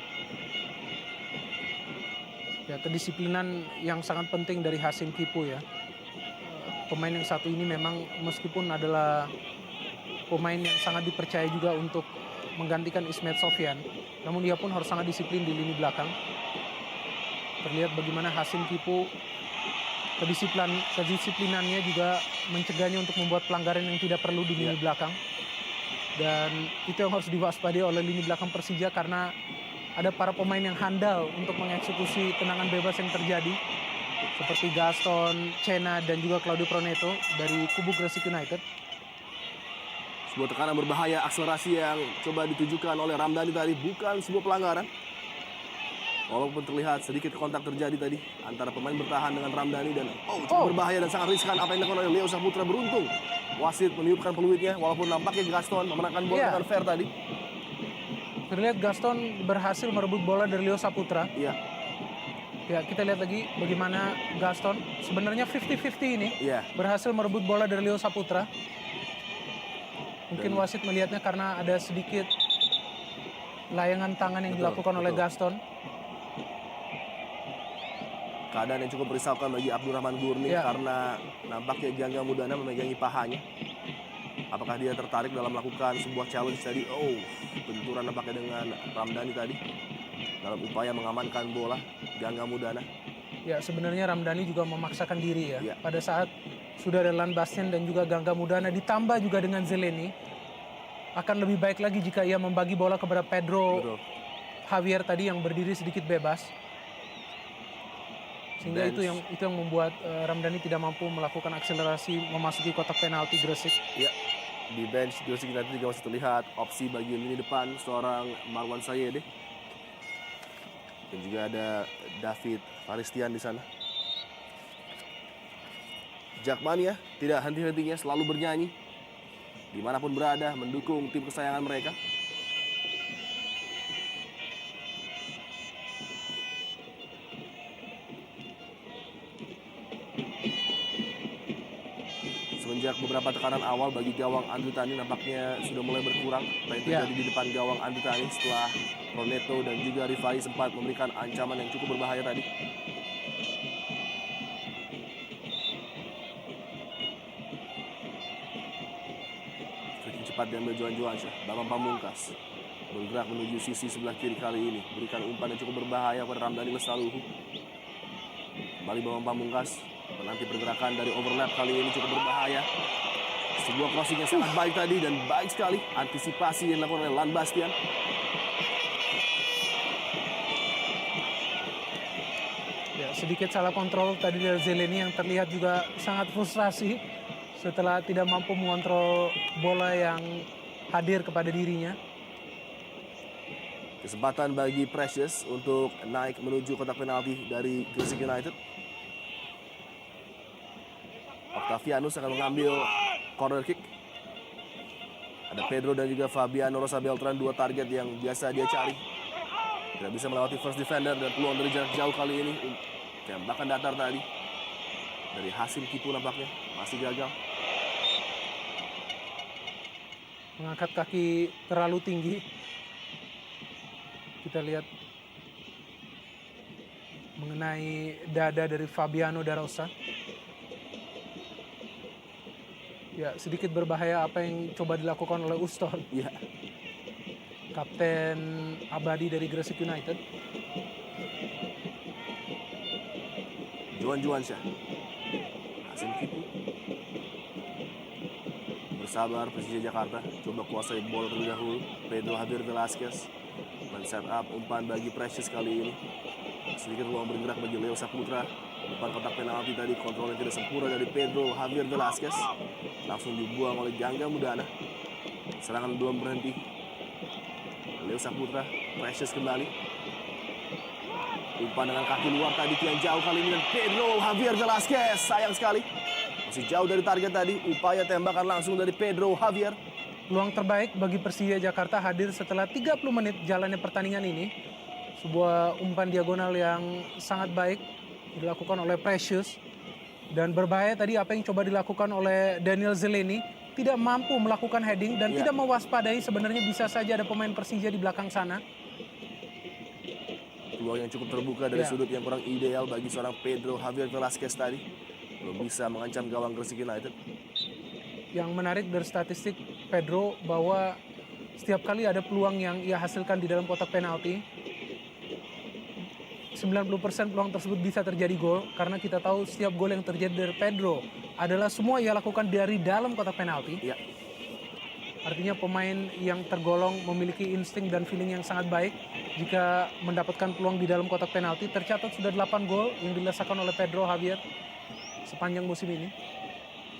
Ya, kedisiplinan yang sangat penting dari Hasim Kipu ya. Pemain yang satu ini memang meskipun adalah pemain yang sangat dipercaya juga untuk menggantikan Ismet Sofyan, namun dia pun harus sangat disiplin di lini belakang. Terlihat bagaimana Hasim Kipu kedisiplinannya juga mencegahnya untuk membuat pelanggaran yang tidak perlu di lini belakang. Dan itu yang harus diwaspadai oleh lini belakang Persija karena ada para pemain yang handal untuk mengeksekusi tendangan bebas yang terjadi. Seperti Gaston, Cena, dan juga Claudio Proneto dari kubu Gresik United. Sebuah tekanan berbahaya, akselerasi yang coba ditujukan oleh Ramdhani tadi bukan sebuah pelanggaran. Walaupun terlihat sedikit kontak terjadi tadi antara pemain bertahan dengan Ramdhani dan cukup berbahaya dan sangat riskan apa yang dilakukan oleh Leo Saputra. Beruntung wasit meniupkan peluitnya walaupun nampaknya Gaston memenangkan bola dengan fair tadi. Terlihat Gaston berhasil merebut bola dari Leo Saputra. Iya. Ya, kita lihat lagi bagaimana Gaston sebenarnya 50-50 ini berhasil merebut bola dari Leo Saputra. Mungkin wasit melihatnya karena ada sedikit layangan tangan yang dilakukan oleh Gaston. Keadaan yang cukup merisaukan bagi Abdurrahman Gurni karena nampaknya Jangga Mundana memegangi pahanya. Apakah dia tertarik dalam melakukan sebuah challenge tadi? Benturan nampaknya dengan Ramdhani tadi. dalam upaya mengamankan bola. Gangga Mudana. Ya, sebenarnya Ramdhani juga memaksakan diri ya. Ya. Pada saat sudah ada Lan Bastian dan juga Gangga Mudana ditambah juga dengan Zeleny, akan lebih baik lagi jika ia membagi bola kepada Pedro Betul. Javier tadi yang berdiri sedikit bebas. Sehingga Bench. itu yang membuat Ramdhani tidak mampu melakukan akselerasi memasuki kotak penalti Gresik. Ya, di bench Gresik United juga masih terlihat opsi bagi lini depan seorang Marwan Sayede. Dan juga ada David Faristian di sana. Jakmania tidak henti-hentinya selalu bernyanyi dimanapun berada, mendukung tim kesayangan mereka. Semenjak beberapa tekanan awal bagi gawang Andrew Tani nampaknya sudah mulai berkurang. Apa yang terjadi di depan gawang Andrew Tani setelah Roneto dan juga Rifai sempat memberikan ancaman yang cukup berbahaya tadi. Free cepat diambil Johan Johansyah. Bambang Pamungkas bergerak menuju sisi sebelah kiri kali ini. Berikan umpan yang cukup berbahaya pada Ramdhani Lestaluhu. Kembali Bambang Pamungkas menanti pergerakan dari overlap kali ini cukup berbahaya. Sebuah crossing yang sangat baik tadi dan baik sekali antisipasi yang dilakukan oleh Lan Bastian. Ya, sedikit salah kontrol tadi dari Zeleny yang terlihat juga sangat frustrasi setelah tidak mampu mengontrol bola yang hadir kepada dirinya. Kesempatan bagi Precious untuk naik menuju kotak penalti dari Gresik United. Octavianus akan mengambil corner kick. Ada Pedro dan juga Fabiano Rosa Beltran, dua target yang biasa dia cari. Tidak bisa melewati first defender dan peluang dari jarak jauh kali ini. Tembakan datar tadi dari Hasim Kipu nampaknya masih gagal. Mengangkat kaki terlalu tinggi. Kita lihat mengenai dada dari Fabiano da Rosa. Ya, sedikit berbahaya apa yang coba dilakukan oleh Uston. Iya. Kapten abadi dari Gresik United. Johan Johansyah. Hasim Kipu. Bersabar Persija Jakarta. Coba kuasai bola terlebih dahulu. Pedro Javier Velasquez men-set up umpan bagi Precious kali ini. Sedikit ruang bergerak bagi Leo Saputra. Depan kotak penalti tadi kontrolnya tidak sempurna dari Pedro Javier Velasquez. Langsung dibuang oleh Gangga Mudana. Serangan belum berhenti. Leo Saputra, Precious kembali. Umpan dengan kaki luar tadi yang jauh kali ini dan Pedro Javier Velasquez. Sayang sekali. Masih jauh dari target tadi. Upaya tembakan langsung dari Pedro Javier. Peluang terbaik bagi Persija Jakarta hadir setelah 30 menit jalannya pertandingan ini. Sebuah umpan diagonal yang sangat baik dilakukan oleh Precious. Dan berbahaya tadi apa yang coba dilakukan oleh Daniel Zeleny. Tidak mampu melakukan heading dan tidak mewaspadai sebenarnya bisa saja ada pemain Persija di belakang sana. Peluang yang cukup terbuka dari sudut yang kurang ideal bagi seorang Pedro Javier Velasquez tadi. Belum bisa mengancam gawang Gresik United. Yang menarik dari statistik Pedro bahwa setiap kali ada peluang yang ia hasilkan di dalam kotak penalti, 90% peluang tersebut bisa terjadi gol karena kita tahu setiap gol yang terjadi dari Pedro adalah semua ia lakukan dari dalam kotak penalti. Iya. Artinya pemain yang tergolong memiliki insting dan feeling yang sangat baik jika mendapatkan peluang di dalam kotak penalti. Tercatat sudah 8 gol yang dilesakan oleh Pedro Javier sepanjang musim ini.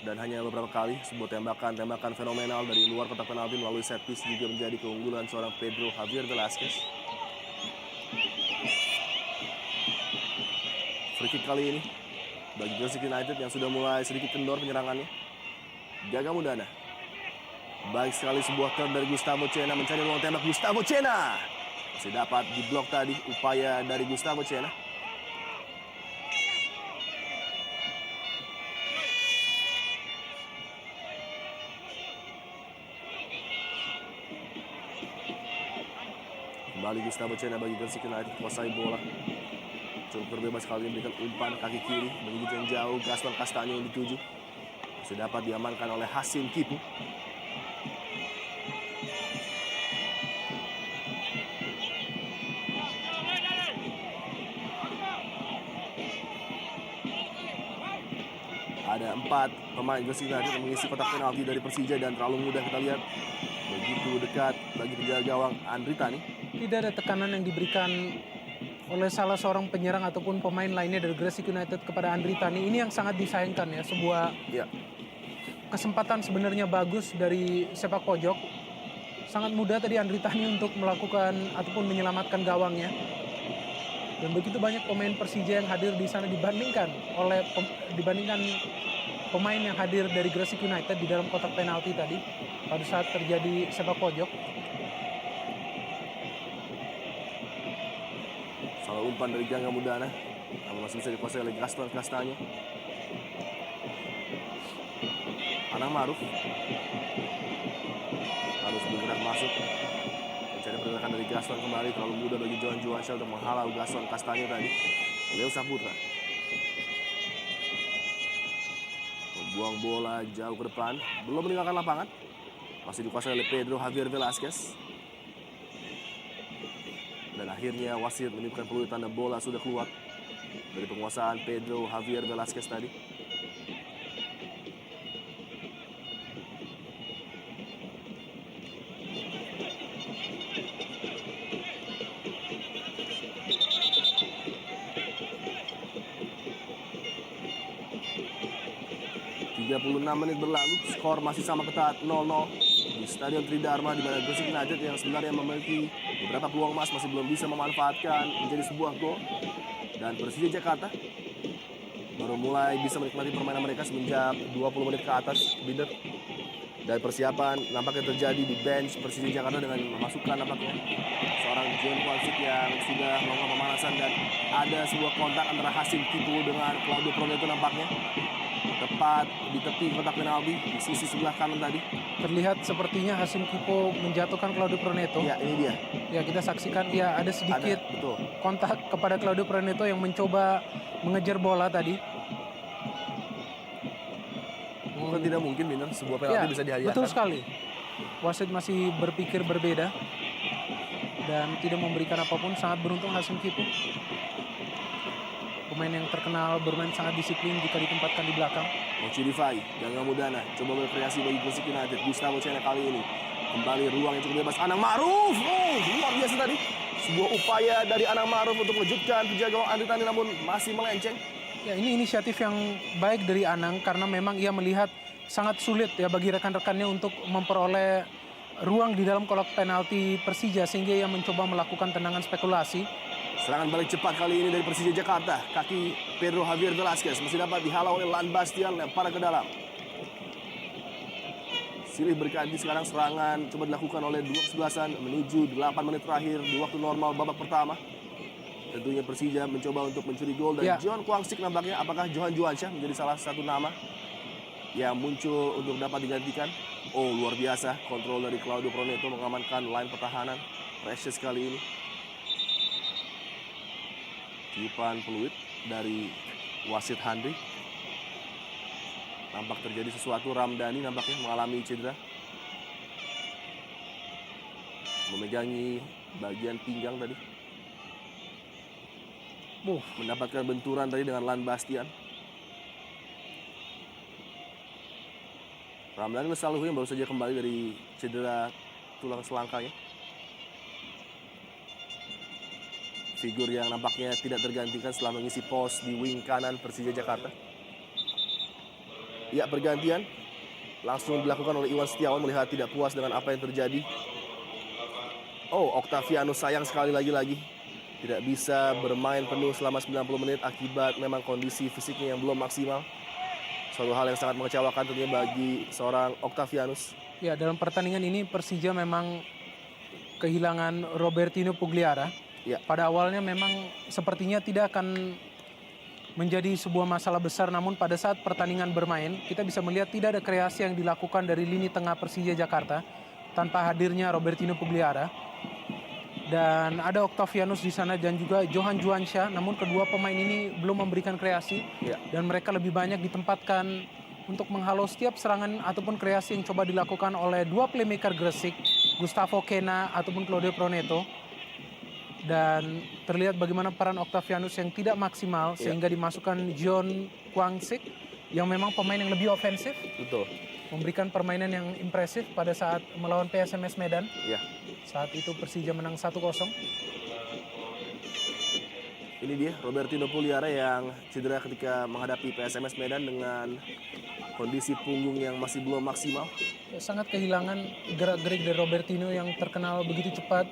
Dan hanya beberapa kali sebuah tembakan fenomenal dari luar kotak penalti melalui set piece juga menjadi keunggulan seorang Pedro Javier Velasquez. Free kick kali ini bagi Gresik United yang sudah mulai sedikit kendor penyerangannya. Gangga Mudana. Baik sekali sebuah turn dari Gustavo Cena mencari ruang tembak. Gustavo Cena masih dapat diblok tadi upaya dari Gustavo Cena. Kembali Gustavo Cena bagi Gresik United kuasai bola. Cukup terbebas kali ini memberikan umpan kaki kiri menuju yang jauh. Gaston Castaño yang dituju masih dapat diamankan oleh Hasim Kipu. Ada 4 pemain Gresik United yang mengisi kotak penalti dari Persija dan terlalu mudah kita lihat. Begitu dekat bagi penjaga gawang Andritani. Tidak ada tekanan yang diberikan oleh salah seorang penyerang ataupun pemain lainnya dari Gresik United kepada Andritani. Ini yang sangat disayangkan ya, sebuah kesempatan sebenarnya bagus dari sepak pojok. Sangat mudah tadi Andritani untuk melakukan ataupun menyelamatkan gawangnya. Dan begitu banyak pemain Persija yang hadir di sana dibandingkan pemain yang hadir dari Gresik United di dalam kotak penalti tadi pada saat terjadi sepak pojok. Salah umpan dari Gangga Mudana, namun masih bisa dikuasai oleh Gaston Castaño. Anang Maruf harus bergerak masuk, mencari pergerakan dari Gaston kembali. Terlalu mudah bagi Johan Juwansyah untuk menghalau Gaston Castaño tadi. Leo Saputra membuang bola jauh ke depan, belum meninggalkan lapangan, masih dikuasai oleh Pedro Javier Velasquez. Dan akhirnya wasit meniupkan peluit tanda bola sudah keluar dari penguasaan Pedro Javier Velasquez tadi. Menit berlalu, skor masih sama ketat 0-0 di Stadion Tridharma, di mana Gresik United yang sebenarnya memiliki beberapa peluang emas masih belum bisa memanfaatkan menjadi sebuah gol. Dan Persija Jakarta baru mulai bisa menikmati permainan mereka semenjak 20 menit ke atas, Binder. Dan persiapan nampaknya terjadi di bench Persija Jakarta dengan memasukkan nampaknya seorang John Kwansik yang sudah melakukan pemanasan, dan ada sebuah kontak antara Hasim Kipu dengan Claudio Proneto nampaknya. Tepat di tepi kotak penalti di sisi sebelah kanan tadi. Terlihat sepertinya Hasim Kipo menjatuhkan Claudio Proneto. Ya, ini dia. Ya, kita saksikan ya ada sedikit kontak kepada Claudio Proneto yang mencoba mengejar bola tadi. Bukan tidak mungkin, Binder, sebuah penalti bisa dihadiahkan. Betul sekali. Wasit masih berpikir berbeda dan tidak memberikan apapun. Sangat beruntung Hasim Kipo. Pemain yang terkenal bermain sangat disiplin jika ditempatkan di belakang. Mochi Rifai, Gangga Mudana coba berkreasi bagi Gresik United. Gustavo Cena kali ini kembali ruang yang cukup bebas. Anang Maruf, luar biasa tadi. Sebuah upaya dari Anang Maruf untuk mengejutkan penjaga gawang Andritani, namun masih melenceng. Ya, ini inisiatif yang baik dari Anang karena memang ia melihat sangat sulit ya bagi rekan-rekannya untuk memperoleh ruang di dalam kotak penalti Persija, sehingga ia mencoba melakukan tendangan spekulasi. Serangan balik cepat kali ini dari Persija Jakarta. Kaki Pedro Javier Velasquez masih dapat dihalau oleh Lan Bastian, lempar ke dalam. Silih berganti sekarang, serangan coba dilakukan oleh dua kesebelasan menuju 8 menit terakhir di waktu normal babak pertama. Tentunya Persija mencoba untuk mencuri gol, dan John Kwangsik nampaknya, apakah Johan Juwansyah menjadi salah satu nama yang muncul untuk dapat digantikan. Oh, luar biasa kontrol dari Claudio Proneto mengamankan line pertahanan. Precious kali ini. Tiupan peluit dari wasit Handri. Nampak terjadi sesuatu. Ramdhani nampaknya mengalami cedera, memegangi bagian pinggang tadi. Mendapatkan benturan tadi dengan Lan Bastian. Ramdhani Lesaluhu yang baru saja kembali dari cedera tulang selangkanya. Figur yang nampaknya tidak tergantikan setelah mengisi pos di wing kanan Persija Jakarta. Ya, pergantian langsung dilakukan oleh Iwan Setiawan melihat tidak puas dengan apa yang terjadi. Oh, Octavianus sayang sekali lagi-lagi tidak bisa bermain penuh selama 90 menit akibat memang kondisi fisiknya yang belum maksimal. Suatu hal yang sangat mengecewakan tentunya bagi seorang Octavianus. Ya, dalam pertandingan ini Persija memang kehilangan Robertinho Pugliara. Ya. Pada awalnya memang sepertinya tidak akan menjadi sebuah masalah besar, namun pada saat pertandingan bermain kita bisa melihat tidak ada kreasi yang dilakukan dari lini tengah Persija Jakarta tanpa hadirnya Robertinho Pugliara. Dan ada Octavianus di sana dan juga Johan Juwansyah, namun kedua pemain ini belum memberikan kreasi. Dan mereka lebih banyak ditempatkan untuk menghalau setiap serangan ataupun kreasi yang coba dilakukan oleh dua playmaker Gresik, Gustavo Cena ataupun Claudio Proneto. Dan terlihat bagaimana peran Octavianus yang tidak maksimal sehingga dimasukkan John Kwangsik yang memang pemain yang lebih ofensif, Betul. memberikan permainan yang impresif pada saat melawan PSMS Medan. Ya. Saat itu Persija menang 1-0. Ini dia Robertino Puliara yang cedera ketika menghadapi PSMS Medan dengan kondisi punggung yang masih belum maksimal. Sangat kehilangan gerak-gerik dari Robertino yang terkenal begitu cepat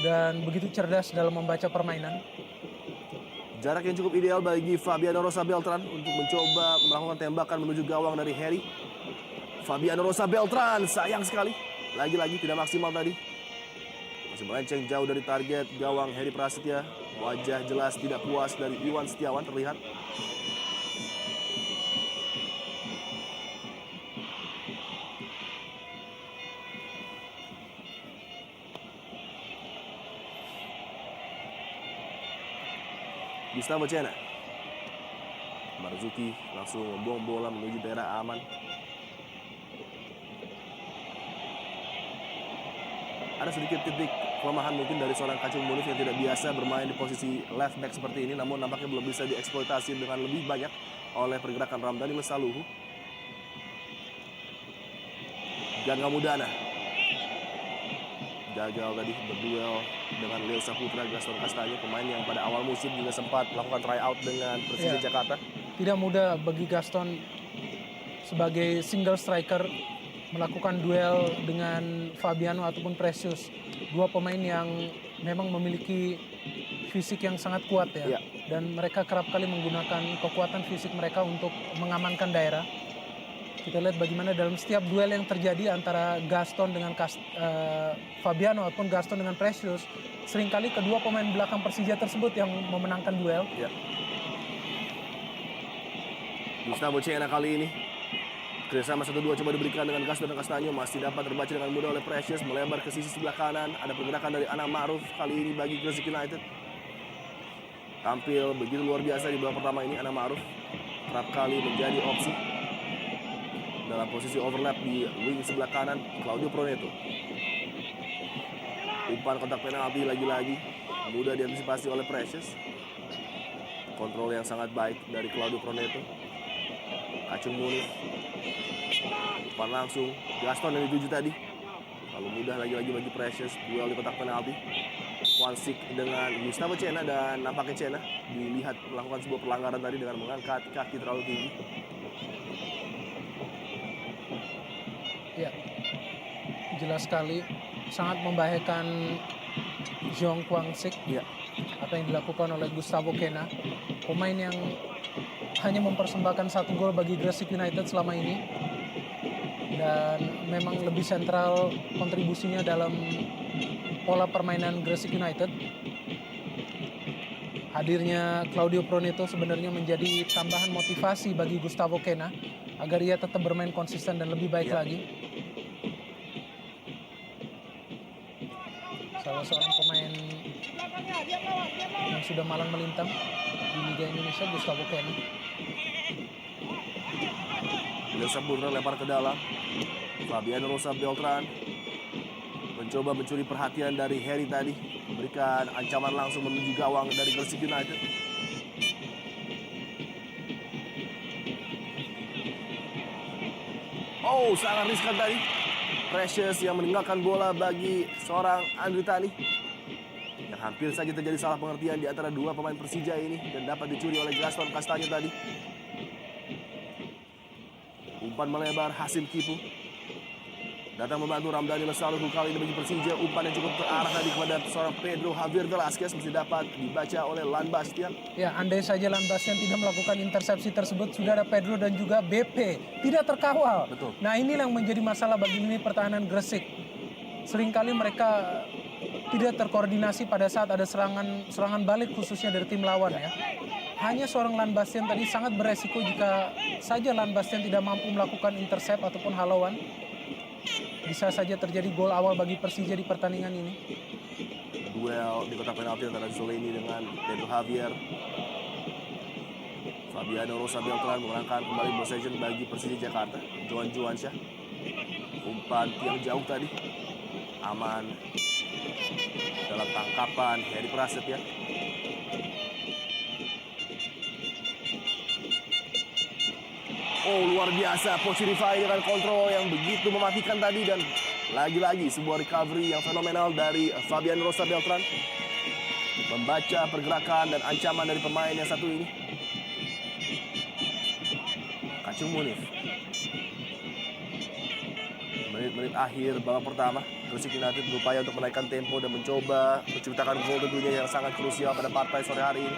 dan begitu cerdas dalam membaca permainan. Jarak yang cukup ideal bagi Fabiano Rosa Beltran untuk mencoba melakukan tembakan menuju gawang dari Harry. Fabiano Rosa Beltran, sayang sekali. Lagi-lagi tidak maksimal tadi. Masih melenceng jauh dari target gawang Harry Prasetya. Wajah jelas tidak puas dari Iwan Setiawan terlihat. Gustavo Cena. Marzuki langsung membuang bola menuju daerah aman. Ada sedikit titik kelemahan mungkin dari seorang Kacung Munif yang tidak biasa bermain di posisi left back seperti ini, namun nampaknya belum bisa dieksploitasi dengan lebih banyak oleh pergerakan Ramdhani Lesaluhu. Gangga Mudana gagal tadi berduel dengan Leo Saputra. Gaston Castaño, pemain yang pada awal musim juga sempat melakukan tryout dengan Persija Jakarta. Tidak mudah bagi Gaston sebagai single striker melakukan duel dengan Fabiano ataupun Precious. Dua pemain yang memang memiliki fisik yang sangat kuat ya. Dan mereka kerap kali menggunakan kekuatan fisik mereka untuk mengamankan daerah. Kita lihat bagaimana dalam setiap duel yang terjadi antara Gaston dengan Fabiano ataupun Gaston dengan Precious, seringkali kedua pemain belakang Persija tersebut yang memenangkan duel. Gustavo Cena kali ini kerjasama 1-2 coba diberikan dengan Gaston Castaño, masih dapat terbaca dengan mudah oleh Precious, melebar ke sisi sebelah kanan. Ada pergerakan dari Anam Ma'ruf kali ini bagi Gresik United. Tampil begitu luar biasa di babak pertama ini. Anam Ma'ruf kerap kali menjadi opsi dalam posisi overlap di wing sebelah kanan. Claudio Proneto, umpan kotak penalti lagi-lagi mudah diantisipasi oleh Precious. Kontrol yang sangat baik dari Claudio Proneto. Kacung Munif, umpan langsung Gaston yang dituju tadi, lalu mudah lagi-lagi bagi Precious. Duel di kotak penalti, Kwansik dengan Gustavo Cena, dan nampaknya Cena dilihat melakukan sebuah pelanggaran tadi dengan mengangkat kaki terlalu tinggi. Ya, jelas sekali sangat membahayakan Jong Kwansik. Apa yang dilakukan oleh Gustavo Cena, pemain yang hanya mempersembahkan 1 gol bagi Gresik United selama ini, dan memang lebih sentral kontribusinya dalam pola permainan Gresik United. Hadirnya Claudio Proneto sebenarnya menjadi tambahan motivasi bagi Gustavo Cena agar ia tetap bermain konsisten dan lebih baik lagi. Salah seorang pemain yang sudah malang melintang di Liga Indonesia, Gustavo Cena. Leo Saputra lempar ke dalam. Fabiano Rosa Beltran mencoba mencuri perhatian dari Harry tadi, memberikan ancaman langsung menuju gawang dari Gresik United. Oh, sangat riskan tadi. Precious yang meninggalkan bola bagi seorang Andri Tani, yang hampir saja terjadi salah pengertian di antara dua pemain Persija ini dan dapat dicuri oleh Gaston Castaño tadi. Umpan melebar Hasim Kipu datang membantu Ramdhani Lesaluhu kali ini bagi Persija. Umpan yang cukup terarah tadi kepada seorang Pedro Javier Velasquez mesti dapat dibaca oleh Lan Bastian. Ya, andai saja Lan Bastian tidak melakukan intersepsi tersebut, sudah ada Pedro dan juga BP tidak terkawal. Betul. Nah, ini yang menjadi masalah bagi lini pertahanan Gresik. Seringkali mereka tidak terkoordinasi pada saat ada serangan balik khususnya dari tim lawan ya. Hanya seorang Lan Bastian tadi sangat beresiko jika saja Lan Bastian tidak mampu melakukan intercept ataupun halauan. Bisa saja terjadi gol awal bagi Persija di pertandingan ini. Duel di kotak penalti antara Zoleni dengan Pedro Javier. Fabiano Rosa Beltran memenangkan kembali possession bagi Persija Jakarta. Johan Juansyah, umpan yang jauh tadi aman dalam tangkapan Harry Prasetya. Oh, luar biasa. Pochi Rifai dengan kontrol yang begitu mematikan tadi. Dan lagi-lagi sebuah recovery yang fenomenal dari Fabian Rosa Beltran. Membaca pergerakan dan ancaman dari pemain yang satu ini. Kacung Munif. Menit-menit akhir babak pertama, Gresik United berupaya untuk menaikkan tempo dan mencoba menciptakan gol tentunya yang sangat krusial pada partai sore hari ini.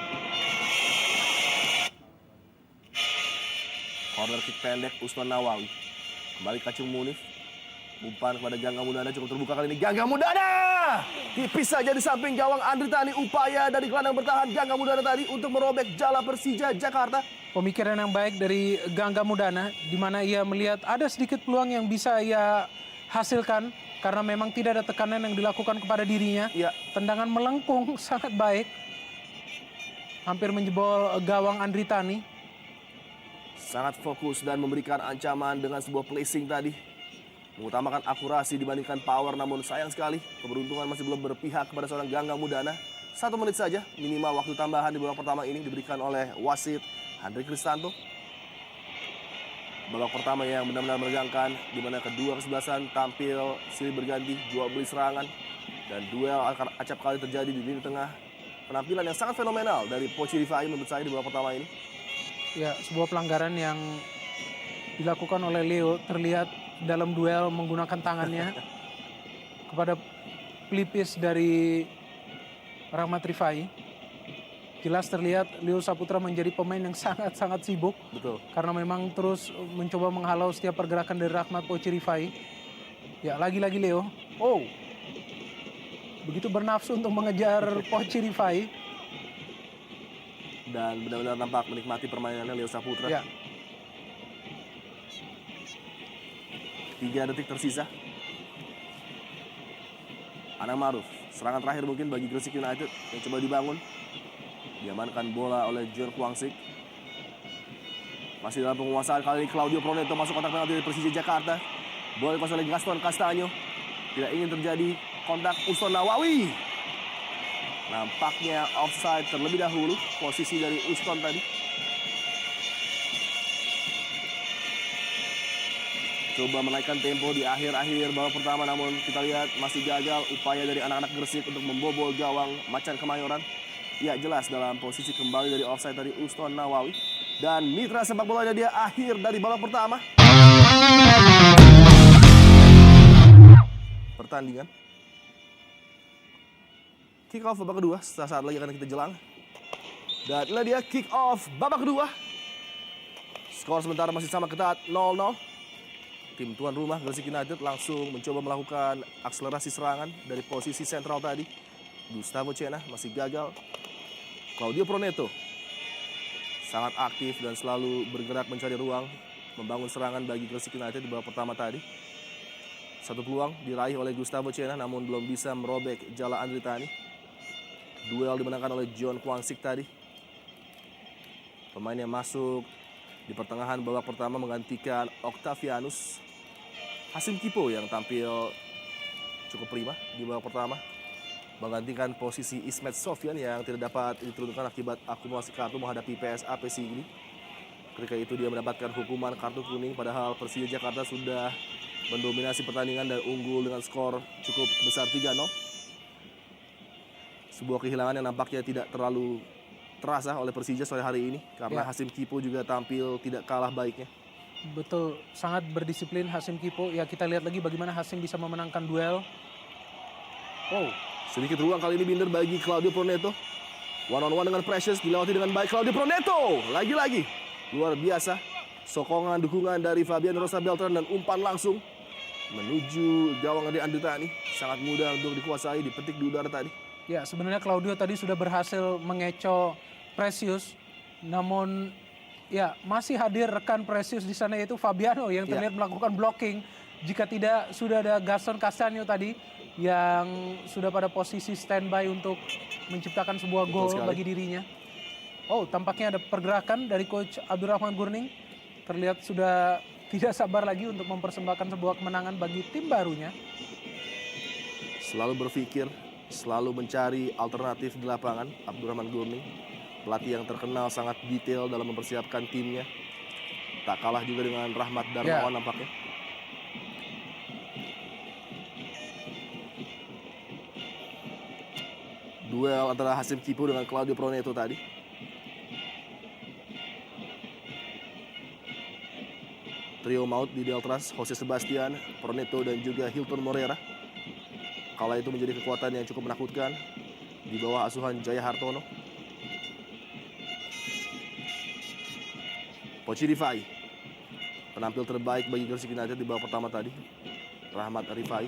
Corner kick pendek Usman Nawawi. Kembali Kacung Munif. Umpan kepada Gangga Mudana cukup terbuka kali ini. Gangga Mudana! Tipis saja di samping gawang Andri Tani. Upaya dari gelandang bertahan Gangga Mudana tadi untuk merobek jala Persija Jakarta. Pemikiran yang baik dari Gangga Mudana, di mana ia melihat ada sedikit peluang yang bisa ia hasilkan karena memang tidak ada tekanan yang dilakukan kepada dirinya. Ya. Tendangan melengkung sangat baik, hampir menjebol gawang Andri Tani. Sangat fokus dan memberikan ancaman dengan sebuah placing tadi. Mengutamakan akurasi dibandingkan power, namun sayang sekali keberuntungan masih belum berpihak kepada seorang Gangga Mudana. 1 menit saja minimal waktu tambahan di babak pertama ini diberikan oleh wasit Andri Kristanto. Babak pertama yang benar-benar menegangkan, di mana kedua kesebelasan tampil silih berganti, jual beli serangan, dan duel acap kali terjadi di lini tengah. Penampilan yang sangat fenomenal dari Pochi Rifai menurut saya di babak pertama ini. Ya, sebuah pelanggaran yang dilakukan oleh Leo terlihat dalam duel menggunakan tangannya kepada pelipis dari Rahmat Rifai. Jelas terlihat Leo Saputra menjadi pemain yang sangat-sangat sibuk. Betul. Karena memang terus mencoba menghalau setiap pergerakan dari Rahmat Pochi Rifai. Ya, lagi-lagi Leo. Oh, begitu bernafsu untuk mengejar Pochi Rifai. Dan benar-benar nampak menikmati permainannya Leo Saputra. Ya. 3 detik tersisa. Anang Maruf. Serangan terakhir mungkin bagi Gresik United yang coba dibangun. Diamankan bola oleh John Kwangsik. Masih dalam penguasaan kali ini Claudio Proneto masuk kotak penalti dari Persija Jakarta. Bola dikuasai oleh Gaston Castanyo. Tidak ingin terjadi kontak Uston Nawawi. Nampaknya offside terlebih dahulu posisi dari Uston tadi. Coba menaikkan tempo di akhir-akhir babak pertama, namun kita lihat masih gagal upaya dari anak-anak Gresik untuk membobol gawang Macan Kemayoran. Ya, jelas dalam posisi kembali dari offside dari Uston Nawawi. Dan mitra sepak bolanya dia akhir dari babak pertama. Pertandingan. Kick off babak kedua, saat lagi akan kita jelang. Dan inilah dia kick off babak kedua. Skor sementara masih sama ketat, 0-0. Tim tuan rumah Gresik United langsung mencoba melakukan akselerasi serangan dari posisi sentral tadi. Gustavo Cena masih gagal. Claudio Proneto sangat aktif dan selalu bergerak mencari ruang membangun serangan bagi Gresik United di babak pertama tadi. Satu peluang diraih oleh Gustavo Cena namun belum bisa merobek jala Andri Tani. Duel dimenangkan oleh John Kwangsik tadi. Pemain yang masuk di pertengahan babak pertama menggantikan Octavianus. Hasim Kipo yang tampil cukup prima di babak pertama. Menggantikan posisi Ismet Sofyan yang tidak dapat diturunkan akibat akumulasi kartu menghadapi PSA Sigli. Ketika itu dia mendapatkan hukuman kartu kuning padahal Persija Jakarta sudah mendominasi pertandingan dan unggul dengan skor cukup besar 3-0. Sebuah kehilangan yang nampaknya tidak terlalu terasa oleh Persija sore hari ini karena Hasim Kipo juga tampil tidak kalah baiknya. Betul, sangat berdisiplin Hasim Kipo. Ya, kita lihat lagi bagaimana Hasim bisa memenangkan duel. Oh, sedikit ruang kali ini Binder bagi Claudio Proneto. One on one dengan Precious dilewati dengan baik Claudio Proneto. Lagi-lagi luar biasa. Sokongan dukungan dari Fabian Rosa Beltran dan umpan langsung menuju gawang dari Andri Tani. Sangat mudah untuk dikuasai, dipetik di udara tadi. Ya, sebenarnya Claudio tadi sudah berhasil mengecoh Precious. Namun ya masih hadir rekan Precious di sana yaitu Fabiano yang terlihat melakukan blocking. Jika tidak sudah ada Gaston Castanyo tadi yang sudah pada posisi standby untuk menciptakan sebuah gol bagi dirinya. Oh, tampaknya ada pergerakan dari Coach Abdurrahman Gurning. Terlihat sudah tidak sabar lagi untuk mempersembahkan sebuah kemenangan bagi tim barunya. Selalu berpikir, selalu mencari alternatif di lapangan, Abdurrahman Gurning. Pelatih yang terkenal sangat detail dalam mempersiapkan timnya. Tak kalah juga dengan Rahmat Darmawan nampaknya. Duel antara Hasim Kipu dengan Claudio Proneto tadi. Trio maut di Deltras, Jose Sebastian, Proneto, dan juga Hilton Morera. Kala itu menjadi kekuatan yang cukup menakutkan di bawah asuhan Jaya Hartono. Poci Rifai, penampil terbaik bagi Gresik United di babak pertama tadi. Rahmat Rifai,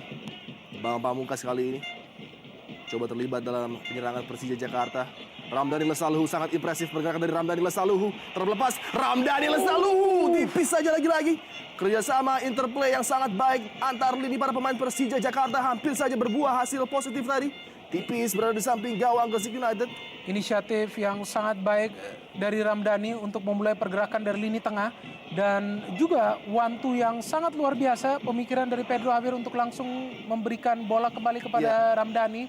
Bang Pamungkas kali ini coba terlibat dalam penyerangan Persija Jakarta. Ramdhani Lesaluhu sangat impresif, pergerakan dari Ramdhani Lesaluhu terlepas. Ramdhani Lesaluhu tipis saja lagi-lagi. Kerjasama interplay yang sangat baik antar lini para pemain Persija Jakarta hampir saja berbuah hasil positif tadi. Tipis berada di samping gawang Gresik United. Inisiatif yang sangat baik dari Ramdhani untuk memulai pergerakan dari lini tengah. Dan juga one-two yang sangat luar biasa. Pemikiran dari Pedro Javier untuk langsung memberikan bola kembali kepada Ramdhani.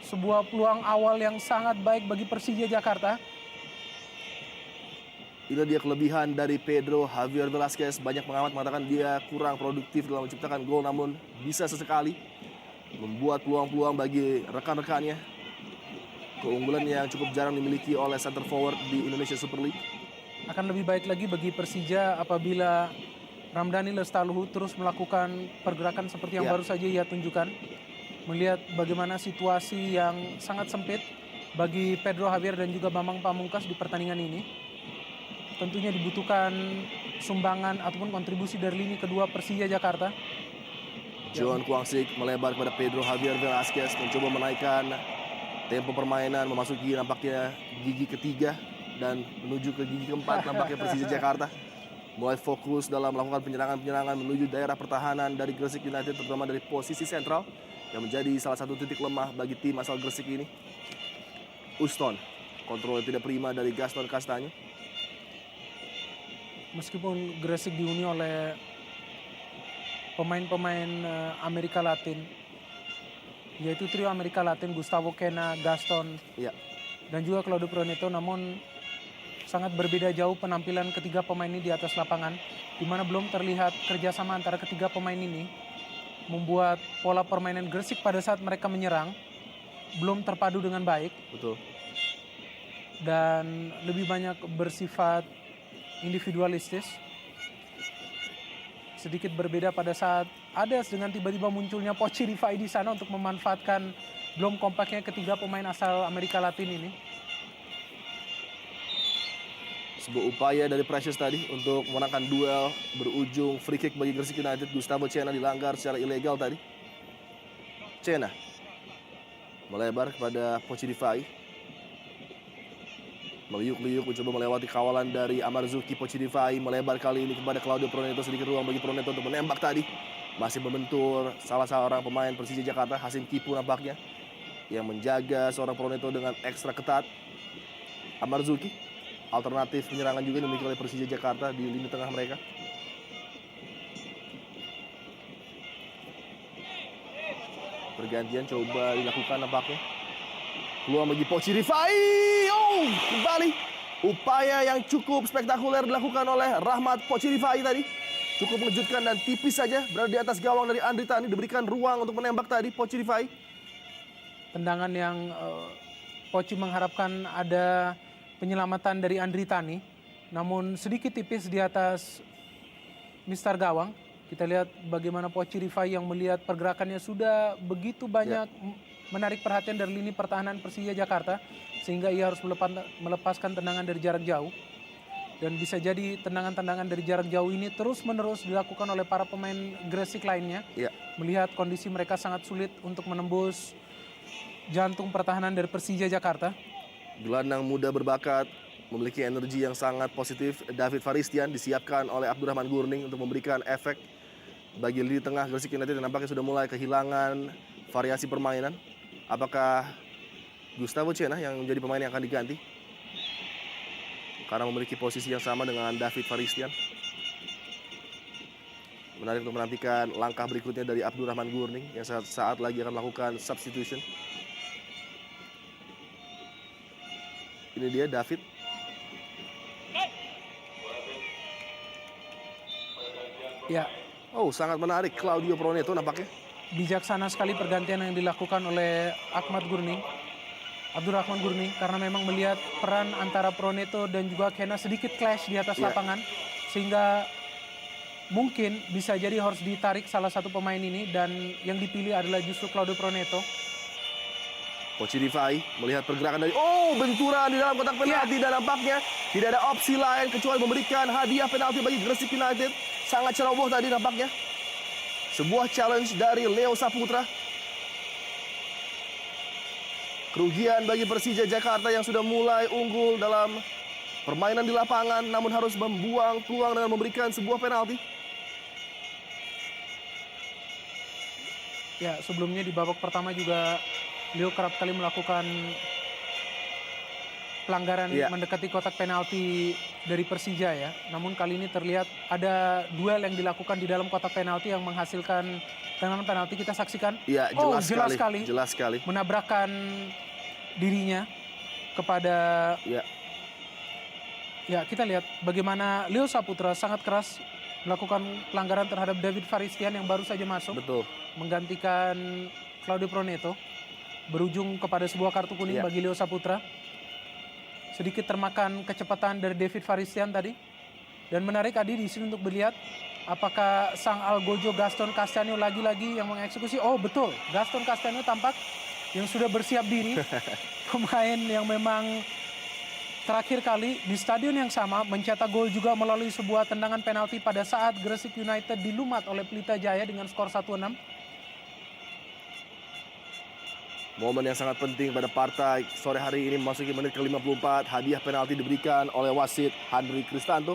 Sebuah peluang awal yang sangat baik bagi Persija Jakarta. Ini dia kelebihan dari Pedro Javier Velasquez. Banyak pengamat mengatakan dia kurang produktif dalam menciptakan gol, namun bisa sesekali membuat peluang-peluang bagi rekan-rekannya. Keunggulan yang cukup jarang dimiliki oleh center forward di Indonesia Super League. Akan lebih baik lagi bagi Persija apabila Ramdhani Lesaluhu terus melakukan pergerakan seperti yang baru saja ia tunjukkan. Melihat bagaimana situasi yang sangat sempit bagi Pedro Javier dan juga Bambang Pamungkas di pertandingan ini. Tentunya dibutuhkan sumbangan ataupun kontribusi dari lini kedua Persija Jakarta. John Kwangsik melebar kepada Pedro Javier Velasquez, mencoba menaikkan tempo permainan, memasuki nampaknya gigi ketiga dan menuju ke gigi keempat nampaknya Persija Jakarta. Mulai fokus dalam melakukan penyerangan-penyerangan menuju daerah pertahanan dari Gresik United, terutama dari posisi sentral yang menjadi salah satu titik lemah bagi tim asal Gresik ini. Uston, kontrol yang tidak prima dari Gaston Castaño. Meskipun Gresik dihuni oleh pemain-pemain Amerika Latin, yaitu trio Amerika Latin, Gustavo Quena, Gaston, dan juga Claudio Proneto, namun sangat berbeda jauh penampilan ketiga pemain ini di atas lapangan, di mana belum terlihat kerjasama antara ketiga pemain ini, membuat pola permainan Gresik pada saat mereka menyerang belum terpadu dengan baik. Betul. Dan lebih banyak bersifat individualistis. Sedikit berbeda pada saat ada dengan tiba-tiba munculnya Poci Rifai di sana untuk memanfaatkan belum kompaknya ketiga pemain asal Amerika Latin ini. Sebuah upaya dari Precious tadi untuk memenangkan duel berujung free kick bagi Gresik United. Gustavo Quena dilanggar secara ilegal tadi. Quena melebar kepada Poci Rifai. Meliuk-liuk mencoba melewati kawalan dari Amarzuki. Poci Rifai melebar kali ini kepada Claudio Proneto. Sedikit ruang bagi Proneto untuk menembak tadi. Masih membentur salah seorang pemain Persija Jakarta, Hasim Kipu nampaknya, yang menjaga seorang Proneto dengan ekstra ketat. Amarzuki, alternatif penyerangan juga dimiliki oleh Persija Jakarta di lini tengah mereka. Pergantian coba dilakukan nampaknya. Peluang bagi Poci Rifai. Oh, kembali. Upaya yang cukup spektakuler dilakukan oleh Rahmat Poci Rifai tadi. Cukup mengejutkan dan tipis saja berada di atas gawang dari Andri Tani. Diberikan ruang untuk menembak tadi Poci Rifai. Tendangan yang Poci mengharapkan ada penyelamatan dari Andri Tani, namun sedikit tipis di atas Mister Gawang. Kita lihat bagaimana Poci Rifai yang melihat pergerakannya sudah begitu banyak menarik perhatian dari lini pertahanan Persija Jakarta, sehingga ia harus melepaskan tendangan dari jarak jauh. Dan bisa jadi tendangan-tendangan dari jarak jauh ini terus-menerus dilakukan oleh para pemain Gresik lainnya. Melihat kondisi mereka sangat sulit untuk menembus jantung pertahanan dari Persija Jakarta. Gelandang muda berbakat, memiliki energi yang sangat positif. David Faristian disiapkan oleh Abdurrahman Gurning untuk memberikan efek bagi lini tengah Gresik United yang nampaknya sudah mulai kehilangan variasi permainan. Apakah Gustavo Quena yang menjadi pemain yang akan diganti? Karena memiliki posisi yang sama dengan David Faristian. Menarik untuk menantikan langkah berikutnya dari Abdurrahman Gurning yang saat lagi akan melakukan substitution. Ini dia David. Ya, Oh, sangat menarik Claudio Proneto nampaknya. bijaksana sekali pergantian yang dilakukan oleh Abdurrahman Gurni, karena memang melihat peran antara Proneto dan juga Kena sedikit clash di atas Ya. lapangan, sehingga mungkin bisa jadi harus ditarik salah satu pemain ini, dan yang dipilih adalah justru Claudio Proneto. Coach Rifai melihat pergerakan dari benturan di dalam kotak penalti dan nampaknya tidak ada opsi lain kecuali memberikan hadiah penalti bagi Gresik United. Sangat ceroboh tadi nampaknya. Sebuah challenge dari Leo Saputra. Kerugian bagi Persija Jakarta yang sudah mulai unggul dalam permainan di lapangan namun harus membuang peluang dengan memberikan sebuah penalti. Ya, sebelumnya di babak pertama juga Leo kerap kali melakukan pelanggaran mendekati kotak penalti dari Persija ya. Namun kali ini terlihat ada duel yang dilakukan di dalam kotak penalti yang menghasilkan tendangan penalti. Kita saksikan. Ya, jelas sekali. Menabrakkan dirinya kepada Ya, kita lihat bagaimana Leo Saputra sangat keras melakukan pelanggaran terhadap David Faristian yang baru saja masuk. Betul. Menggantikan Claudio Proneto. Berujung kepada sebuah kartu kuning bagi Leo Saputra. Sedikit termakan kecepatan dari David Faristian tadi. Dan menarik Adi di sini untuk melihat apakah sang Algojo Gaston Castanho lagi-lagi yang mengeksekusi. Oh betul, Gaston Castanho tampak yang sudah bersiap diri. Pemain yang memang terakhir kali di stadion yang sama mencetak gol juga melalui sebuah tendangan penalti pada saat Gresik United dilumat oleh Pelita Jaya dengan skor 1-6. Momen yang sangat penting pada partai sore hari ini memasuki menit ke-54. Hadiah penalti diberikan oleh wasit Henry Cristanto.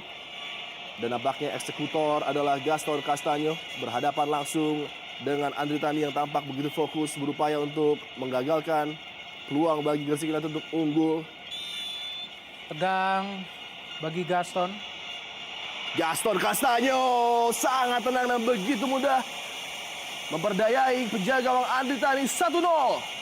Dan nampaknya eksekutor adalah Gaston Castanho. Berhadapan langsung dengan Andri Tani yang tampak begitu fokus berupaya untuk menggagalkan peluang bagi Gresik United untuk unggul. Tegang bagi Gaston. Gaston Castanho sangat tenang dan begitu mudah memperdayai penjaga gawang Andri Tani. 1-0.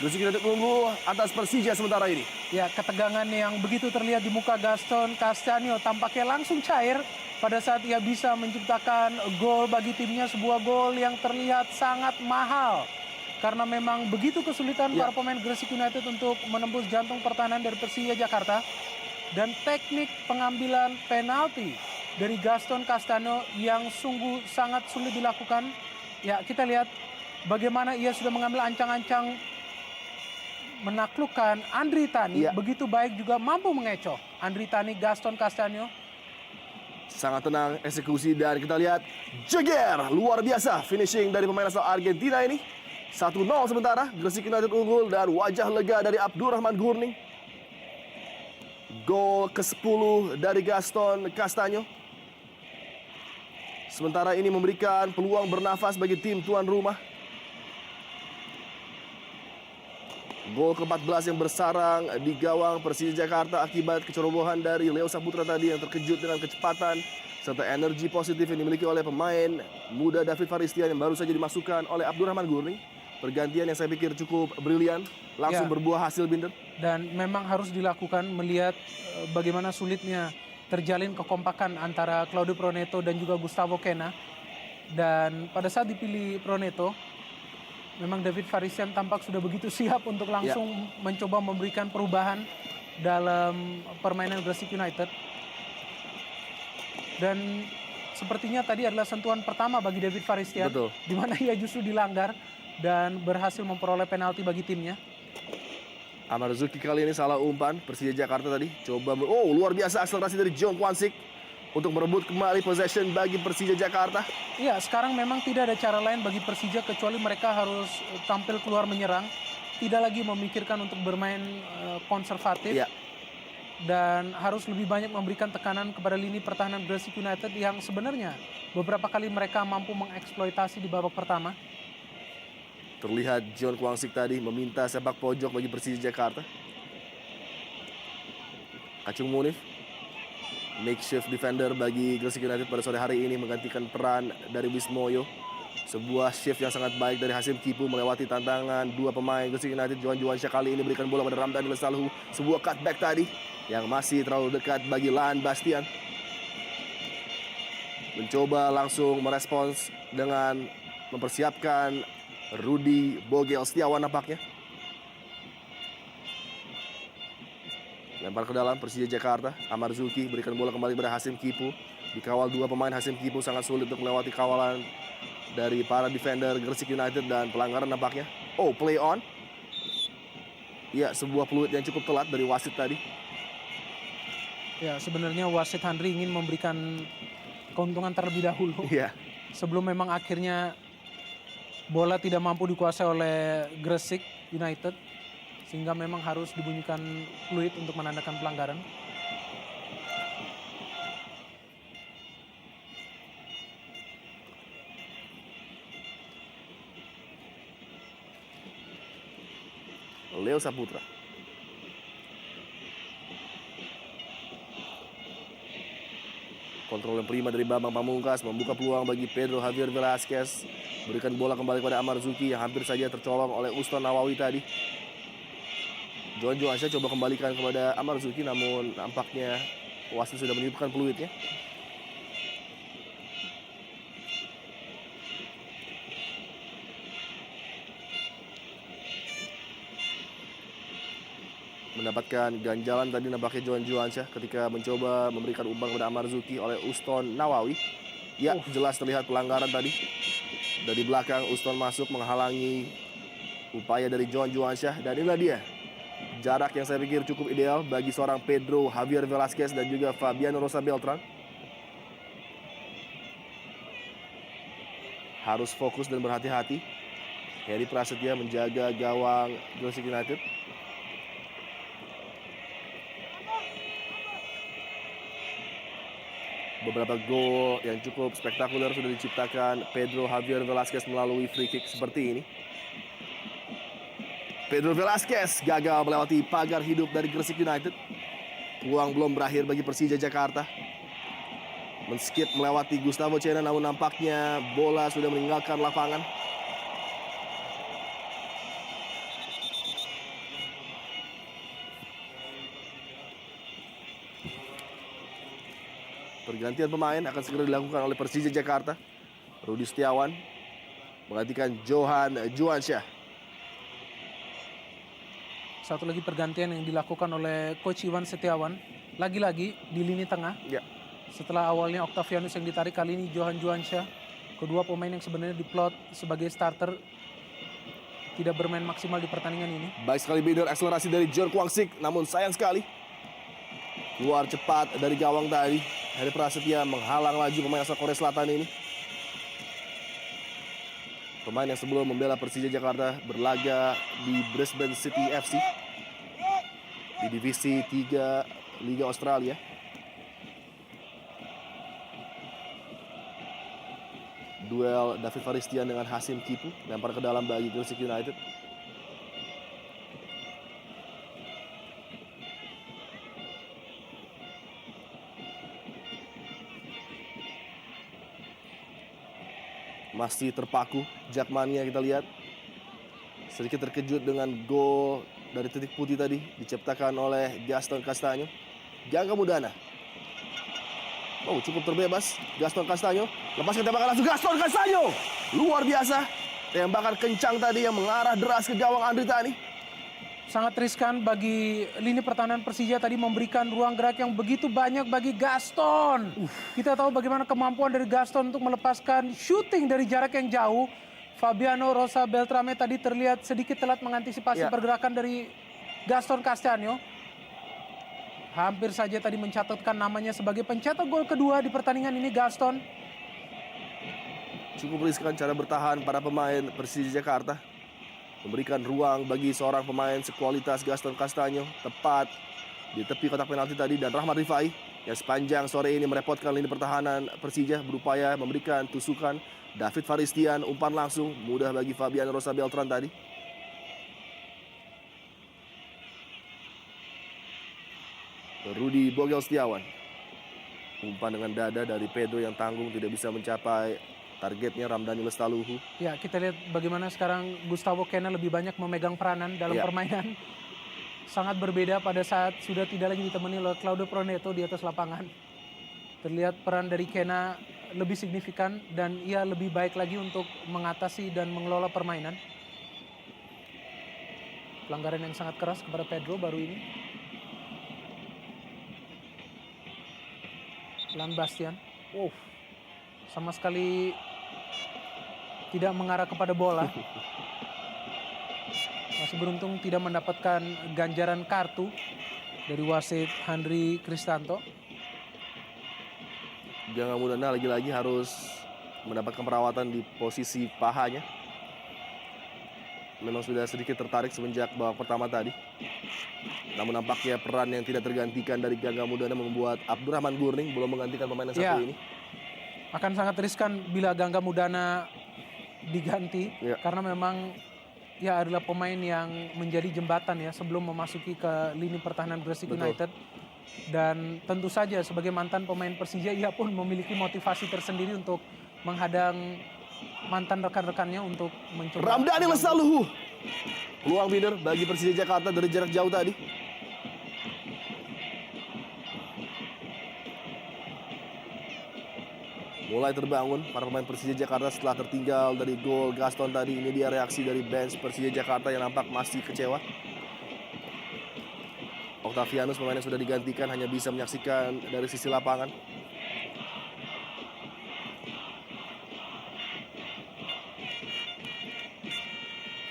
Gresik United unggul atas Persija sementara ini. Ya, ketegangan yang begitu terlihat di muka Gaston Castanho tampaknya langsung cair pada saat ia bisa menciptakan gol bagi timnya. Sebuah gol yang terlihat sangat mahal. Karena memang begitu kesulitan para pemain Gresik United untuk menembus jantung pertahanan dari Persija Jakarta. Dan teknik pengambilan penalti dari Gaston Castanho yang sungguh sangat sulit dilakukan. Ya, kita lihat bagaimana ia sudah mengambil ancang-ancang menaklukkan Andri Tani. Begitu baik juga mampu mengecoh Andri Tani. Gaston Castanho sangat tenang eksekusi dan kita lihat jeger luar biasa finishing dari pemain asal Argentina ini. 1-0 sementara Gresik United unggul dan wajah lega dari Abdurrahman Gurni. Gol ke-10 dari Gaston Castanho. Sementara ini memberikan peluang bernafas bagi tim tuan rumah. Gol ke-14 yang bersarang di gawang Persija Jakarta akibat kecerobohan dari Leo Saputra tadi yang terkejut dengan kecepatan serta energi positif yang dimiliki oleh pemain muda David Faristian yang baru saja dimasukkan oleh Abdurrahman Gurni. Pergantian yang saya pikir cukup brilian, langsung berbuah hasil Binder. Dan memang harus dilakukan melihat bagaimana sulitnya terjalin kekompakan antara Claudio Proneto dan juga Gustavo Kena. Dan pada saat dipilih Proneto, memang David Faristian tampak sudah begitu siap untuk langsung mencoba memberikan perubahan dalam permainan Gresik United. Dan sepertinya tadi adalah sentuhan pertama bagi David Faristian. Betul. Di mana ia justru dilanggar dan berhasil memperoleh penalti bagi timnya. Amarzuki kali ini salah umpan. Persija Jakarta tadi coba luar biasa akselerasi dari John Kwansik untuk merebut kembali possession bagi Persija Jakarta. Iya, sekarang memang tidak ada cara lain bagi Persija kecuali mereka harus tampil keluar menyerang, tidak lagi memikirkan untuk bermain konservatif. Dan harus lebih banyak memberikan tekanan kepada lini pertahanan Gresik United yang sebenarnya beberapa kali mereka mampu mengeksploitasi di babak pertama. Terlihat John Kwansik tadi meminta sepak pojok bagi Persija Jakarta. Kacung Munif, makeshift defender bagi Gresik United pada sore hari ini menggantikan peran dari Wismoyo. Sebuah shift yang sangat baik dari Hasim Kipu melewati tantangan dua pemain Gresik United. Johan Juwansyah kali ini berikan bola pada Ramdan Lesalhu. Sebuah cutback tadi yang masih terlalu dekat bagi Laan Bastian. mencoba langsung merespons dengan mempersiapkan Rudy Bogel Setiawan nampaknya. Lempar ke dalam Persija Jakarta. Amarzuki berikan bola kembali pada Hasim Kipu. Dikawal dua pemain, Hasim Kipu sangat sulit untuk melewati kawalan dari para defender Gresik United dan pelanggaran nampaknya. Oh, play on. Ya, sebuah peluit yang cukup telat dari wasit tadi. Ya, sebenarnya wasit Handri ingin memberikan keuntungan terlebih dahulu. Iya. Sebelum memang akhirnya bola tidak mampu dikuasai oleh Gresik United. Sehingga memang harus dibunyikan fluid untuk menandakan pelanggaran. Leo Saputra. Kontrol yang prima dari Bambang Pamungkas membuka peluang bagi Pedro Javier Velasquez. Berikan bola kembali kepada Amarzuki yang hampir saja tercolong oleh Uston Nawawi tadi. Johan Johansyah coba kembalikan kepada Amarzuki, namun nampaknya wasit sudah meniupkan peluitnya. Mendapatkan ganjalan tadi nampaknya Johan Johansyah ketika mencoba memberikan umpan kepada Amarzuki oleh Uston Nawawi. Ya, jelas terlihat pelanggaran tadi. Dari belakang Uston masuk menghalangi upaya dari Johan Johansyah, dan inilah dia jarak yang saya pikir cukup ideal bagi seorang Pedro Javier Velasquez dan juga Fabiano Rosa Beltran. Harus fokus dan berhati-hati. Heri Prasetya menjaga gawang Gresik United. Beberapa gol yang cukup spektakuler sudah diciptakan Pedro Javier Velasquez melalui free kick seperti ini. Pedro Velasquez gagal melewati pagar hidup dari Gresik United. Peluang belum berakhir bagi Persija Jakarta. Men-skip melewati Gustavo Cena, namun nampaknya bola sudah meninggalkan lapangan. Pergantian pemain akan segera dilakukan oleh Persija Jakarta. Rudy Setiawan menggantikan Johan Johansyah. Satu lagi pergantian yang dilakukan oleh Coach Iwan Setiawan. Lagi-lagi di lini tengah. Ya. Setelah awalnya Octavianus yang ditarik, kali ini Johan Johansyah. Kedua pemain yang sebenarnya diplot sebagai starter tidak bermain maksimal di pertandingan ini. Baik sekali Bider, akselerasi dari John Kwangsik, namun sayang sekali keluar cepat dari gawang tadi. Heri Prasetya menghalang laju pemain asal Korea Selatan ini. Pemain yang sebelum membela Persija Jakarta berlaga di Brisbane City FC di divisi 3 Liga Australia. Duel David Faristian dengan Hasim Kipu, lempar ke dalam bagi Gresik United. Masih terpaku Jakmania, kita lihat sedikit terkejut dengan gol dari titik putih tadi diciptakan oleh Gaston Castaño. Jangka Mudana. Oh, cukup terbebas Gaston Castaño. Lepaskan tembakan langsung Gaston Castaño. Luar biasa. Tembakan kencang tadi yang mengarah deras ke gawang Andri Tani. Sangat riskan bagi lini pertahanan Persija tadi, memberikan ruang gerak yang begitu banyak bagi Gaston. Kita tahu bagaimana kemampuan dari Gaston untuk melepaskan shooting dari jarak yang jauh. Fabiano Rosa Beltrame tadi terlihat sedikit telat mengantisipasi pergerakan dari Gaston Castaño. Hampir saja tadi mencatatkan namanya sebagai pencetak gol kedua di pertandingan ini, Gaston. Cukup riskan cara bertahan para pemain Persija Jakarta. Memberikan ruang bagi seorang pemain sekualitas Gaston Castaño tepat di tepi kotak penalti tadi, dan Rahmat Rifai yang sepanjang sore ini merepotkan lini pertahanan Persija berupaya memberikan tusukan. David Faristian umpan langsung mudah bagi Fabiano Rosa Beltran tadi. Rudy Bogel Setiawan. Umpan dengan dada dari Pedro yang tanggung tidak bisa mencapai targetnya Ramdhani Lestaluhu. Ya, kita lihat bagaimana sekarang Gustavo Kena lebih banyak memegang peranan dalam permainan. Sangat berbeda pada saat sudah tidak lagi ditemani oleh Claudio Proneto di atas lapangan. Terlihat peran dari Kena lebih signifikan dan ia lebih baik lagi untuk mengatasi dan mengelola permainan. Pelanggaran yang sangat keras kepada Pedro baru ini. Lan Bastian, sama sekali tidak mengarah kepada bola. Masih beruntung tidak mendapatkan ganjaran kartu dari wasit Handri Kristanto. Gangga Mudana lagi-lagi harus mendapatkan perawatan di posisi pahanya. Memang sudah sedikit tertarik semenjak babak pertama tadi. Namun nampaknya peran yang tidak tergantikan dari Gangga Mudana membuat Abdurrahman Gurning belum menggantikan pemain yang satu ini. Akan sangat riskan bila Gangga Mudana diganti. Karena memang ia adalah pemain yang menjadi jembatan ya sebelum memasuki ke lini pertahanan Gresik United. Dan tentu saja sebagai mantan pemain Persija ia pun memiliki motivasi tersendiri untuk menghadang mantan rekan-rekannya untuk mencoba. Ramdhani Lestaluhu. Peluang winner bagi Persija Jakarta dari jarak jauh tadi. Mulai terbangun para pemain Persija Jakarta setelah tertinggal dari gol Gaston tadi. Ini dia reaksi dari bench Persija Jakarta yang nampak masih kecewa. Octavianus pemain yang sudah digantikan hanya bisa menyaksikan dari sisi lapangan.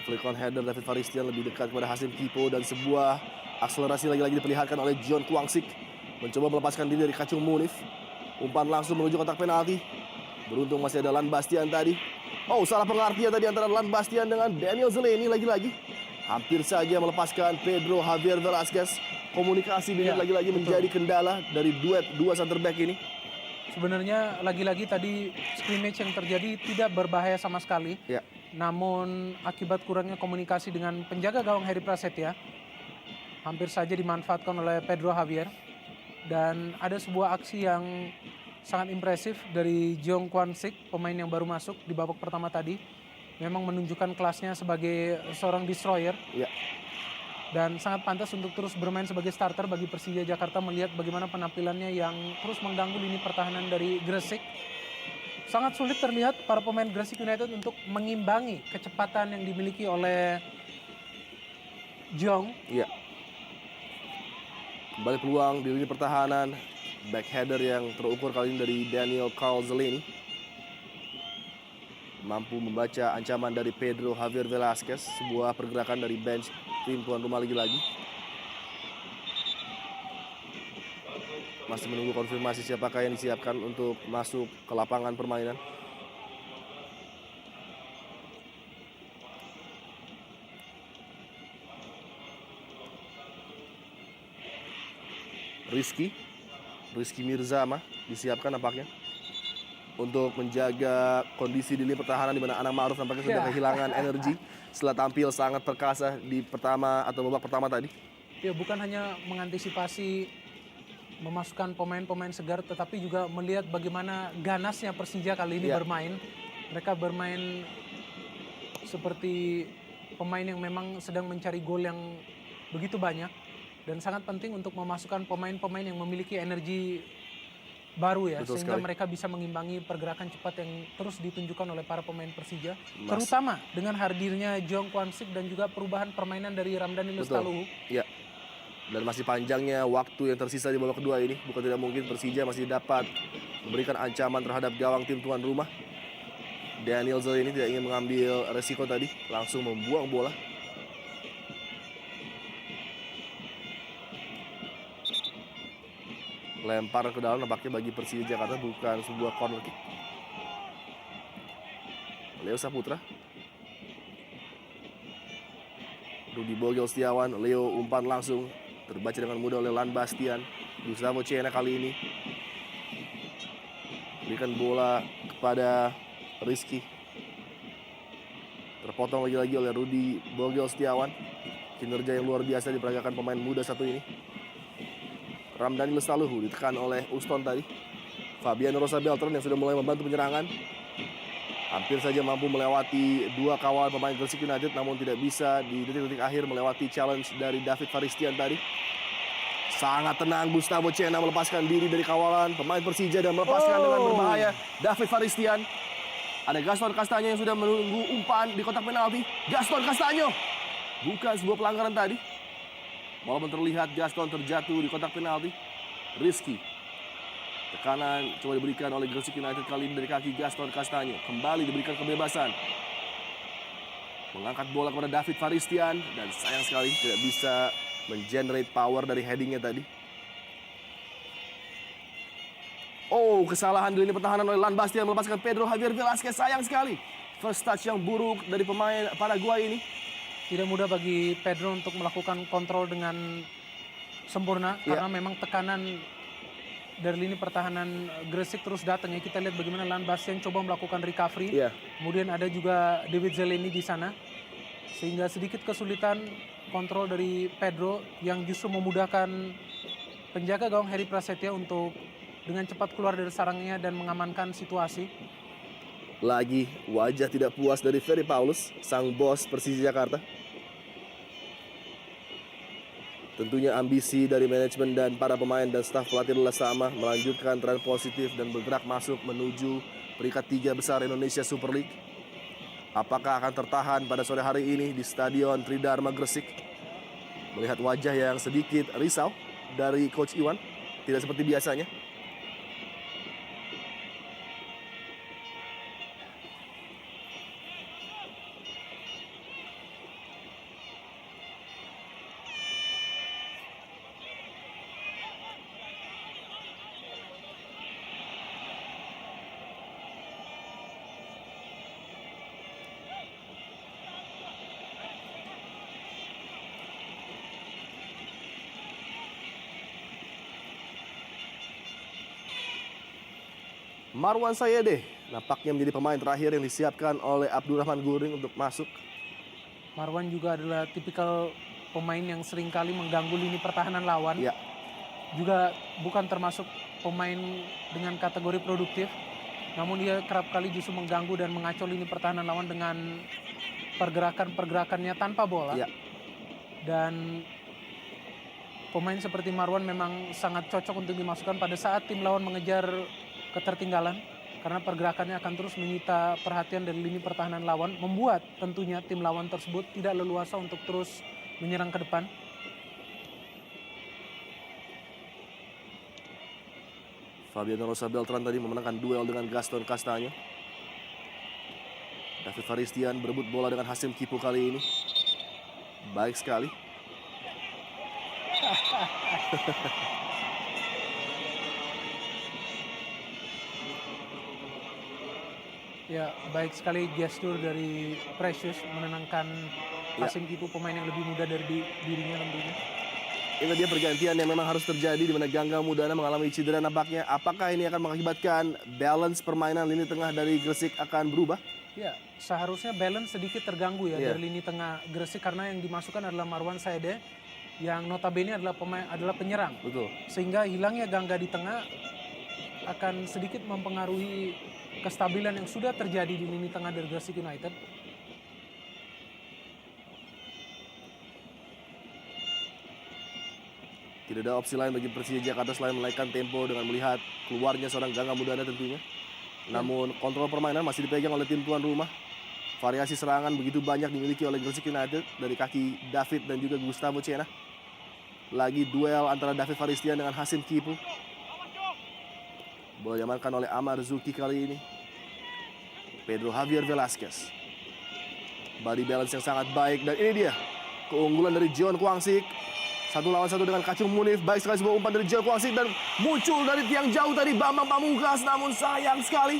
Flick on header David Faristian lebih dekat kepada Hasim Kipo dan sebuah akselerasi lagi-lagi diperlihatkan oleh John Kwangsik. Mencoba melepaskan diri dari Kacung Munif. Umpan langsung menuju kotak penalti. Beruntung masih ada Lan Bastian tadi. Salah pengertian tadi antara Lan Bastian dengan Daniel Zeleny lagi-lagi. Hampir saja melepaskan Pedro Javier Velasquez. Komunikasi ini lagi-lagi menjadi kendala dari duet dua center back ini. Sebenarnya lagi-lagi tadi scrimmage yang terjadi tidak berbahaya sama sekali. Namun akibat kurangnya komunikasi dengan penjaga gawang Heri Prasetya, hampir saja dimanfaatkan oleh Pedro Javier. Dan ada sebuah aksi yang sangat impresif dari Jong Kwan Sik, pemain yang baru masuk di babak pertama tadi. Memang menunjukkan kelasnya sebagai seorang destroyer. Dan sangat pantas untuk terus bermain sebagai starter bagi Persija Jakarta melihat bagaimana penampilannya yang terus mengganggu lini pertahanan dari Gresik. Sangat sulit terlihat para pemain Gresik United untuk mengimbangi kecepatan yang dimiliki oleh Jong. Kembali peluang di lini pertahanan. Back header yang terukur kali ini dari Daniel Carl Zeleny. Mampu membaca ancaman dari Pedro Javier Velasquez. Sebuah pergerakan dari bench tim tuan rumah lagi-lagi. Masih menunggu konfirmasi siapakah yang disiapkan untuk masuk ke lapangan permainan. Rizky Mirzama disiapkan nampaknya untuk menjaga kondisi di lini pertahanan di mana Anang Ma'ruf nampaknya sudah kehilangan energi setelah tampil sangat perkasa di babak pertama tadi. Bukan hanya mengantisipasi memasukkan pemain-pemain segar, tetapi juga melihat bagaimana ganasnya Persija kali ini bermain. Mereka bermain seperti pemain yang memang sedang mencari gol yang begitu banyak. Dan sangat penting untuk memasukkan pemain-pemain yang memiliki energi baru ya. Betul sehingga sekali. mereka bisa mengimbangi pergerakan cepat yang terus ditunjukkan oleh para pemain Persija. Terutama dengan hadirnya Jong Kwan Sik dan juga perubahan permainan dari Ramdhani Lestaluhu. Dan masih panjangnya waktu yang tersisa di babak kedua ini. Bukan tidak mungkin Persija masih dapat memberikan ancaman terhadap gawang tim tuan rumah. Daniel Zeleny tidak ingin mengambil resiko tadi. Langsung membuang bola. Lempar ke dalam nampaknya bagi Persija Jakarta bukan sebuah corner kick. Leo Saputra. Rudi Bogel Setiawan. Leo umpan langsung. Terbaca dengan mudah oleh Lan Bastian. Gustavo Cena kali ini. Berikan bola kepada Rizky. Terpotong lagi-lagi oleh Rudi Bogel Setiawan. Kinerja yang luar biasa diperagakan pemain muda satu ini. Ramdhani Lestaluhu ditekan oleh Uston tadi. Fabiano Rosa Beltran yang sudah mulai membantu penyerangan. Hampir saja mampu melewati dua kawal pemain Gresik United, namun tidak bisa di detik-detik akhir melewati challenge dari David Faristian tadi. Sangat tenang Gustavo Cena melepaskan diri dari kawalan pemain Persija dan melepaskan dengan berbahaya David Faristian. Ada Gaston Castaño yang sudah menunggu umpan di kotak penalti. Gaston Castaño. Bukan sebuah pelanggaran tadi. Walaupun terlihat Gaston terjatuh di kotak penalti. Rizky. Tekanan coba diberikan oleh Gresik United kali ini dari kaki Gaston Castaño. Kembali diberikan kebebasan. Mengangkat bola kepada David Faristian. Dan sayang sekali tidak bisa mengenerate power dari headingnya tadi. Oh, kesalahan di lini pertahanan oleh Lan Bastian melepaskan Pedro Javier Velasquez. Sayang sekali. First touch yang buruk dari pemain Paraguay ini. Tidak mudah bagi Pedro untuk melakukan kontrol dengan sempurna. Karena memang tekanan dari lini pertahanan Gresik terus datang ya. Kita lihat bagaimana Lan Bastian coba melakukan recovery. Kemudian ada juga David Zeleny di sana. Sehingga sedikit kesulitan kontrol dari Pedro yang justru memudahkan penjaga gawang Heri Prasetya untuk dengan cepat keluar dari sarangnya dan mengamankan situasi. Lagi wajah tidak puas dari Ferry Paulus, sang bos Persija Jakarta. Tentunya ambisi dari manajemen dan para pemain dan staf pelatih adalah sama, melanjutkan tren positif dan bergerak masuk menuju peringkat 3 besar Indonesia Super League. Apakah akan tertahan pada sore hari ini di Stadion Tridharma Gresik? Melihat wajah yang sedikit risau dari Coach Iwan, tidak seperti biasanya. Marwan Sayede nampaknya menjadi pemain terakhir yang disiapkan oleh Abdurrahman Guring untuk masuk. Marwan juga adalah tipikal pemain yang seringkali mengganggu lini pertahanan lawan. Juga bukan termasuk pemain dengan kategori produktif. Namun dia kerap kali justru mengganggu dan mengacau lini pertahanan lawan dengan pergerakan-pergerakannya tanpa bola. Dan pemain seperti Marwan memang sangat cocok untuk dimasukkan pada saat tim lawan mengejar ketertinggalan. Karena pergerakannya akan terus menyita perhatian dari lini pertahanan lawan. Membuat tentunya tim lawan tersebut tidak leluasa untuk terus menyerang ke depan. Fabiano Rosa Beltran tadi memenangkan duel dengan Gaston Castaño. David Faristian berebut bola dengan Hasim Kipu kali ini. Baik sekali. Ya, baik sekali gestur dari Precious menenangkan Hasim Kipu, pemain yang lebih muda dari dirinya tentunya. Ini dia pergantian yang memang harus terjadi di mana Gangga Mudana mengalami cedera nampaknya. Apakah ini akan mengakibatkan balance permainan lini tengah dari Gresik akan berubah? Ya, seharusnya balance sedikit terganggu ya dari lini tengah Gresik karena yang dimasukkan adalah Marwan Sayede yang notabene adalah penyerang. Betul. Sehingga hilangnya Gangga di tengah akan sedikit mempengaruhi kestabilan yang sudah terjadi di lini tengah dari Gresik United. Tidak ada opsi lain bagi Persija Jakarta selain menaikkan tempo dengan melihat keluarnya seorang Gangga Mudana tentunya. Namun kontrol permainan masih dipegang oleh tim tuan rumah. Variasi serangan begitu banyak dimiliki oleh Gresik United dari kaki David dan juga Gustavo Cena. Lagi duel antara David Faristian dengan Hasim Kipu. Bola diamankan oleh Amar Zuki kali ini. Pedro Javier Velasquez. Body balance yang sangat baik dan ini dia keunggulan dari John Kwangsik. 1 lawan 1 dengan Kacung Munif. Baik sekali sebuah umpan dari John Kwangsik dan muncul dari tiang jauh tadi Bambang Pamungkas. Namun sayang sekali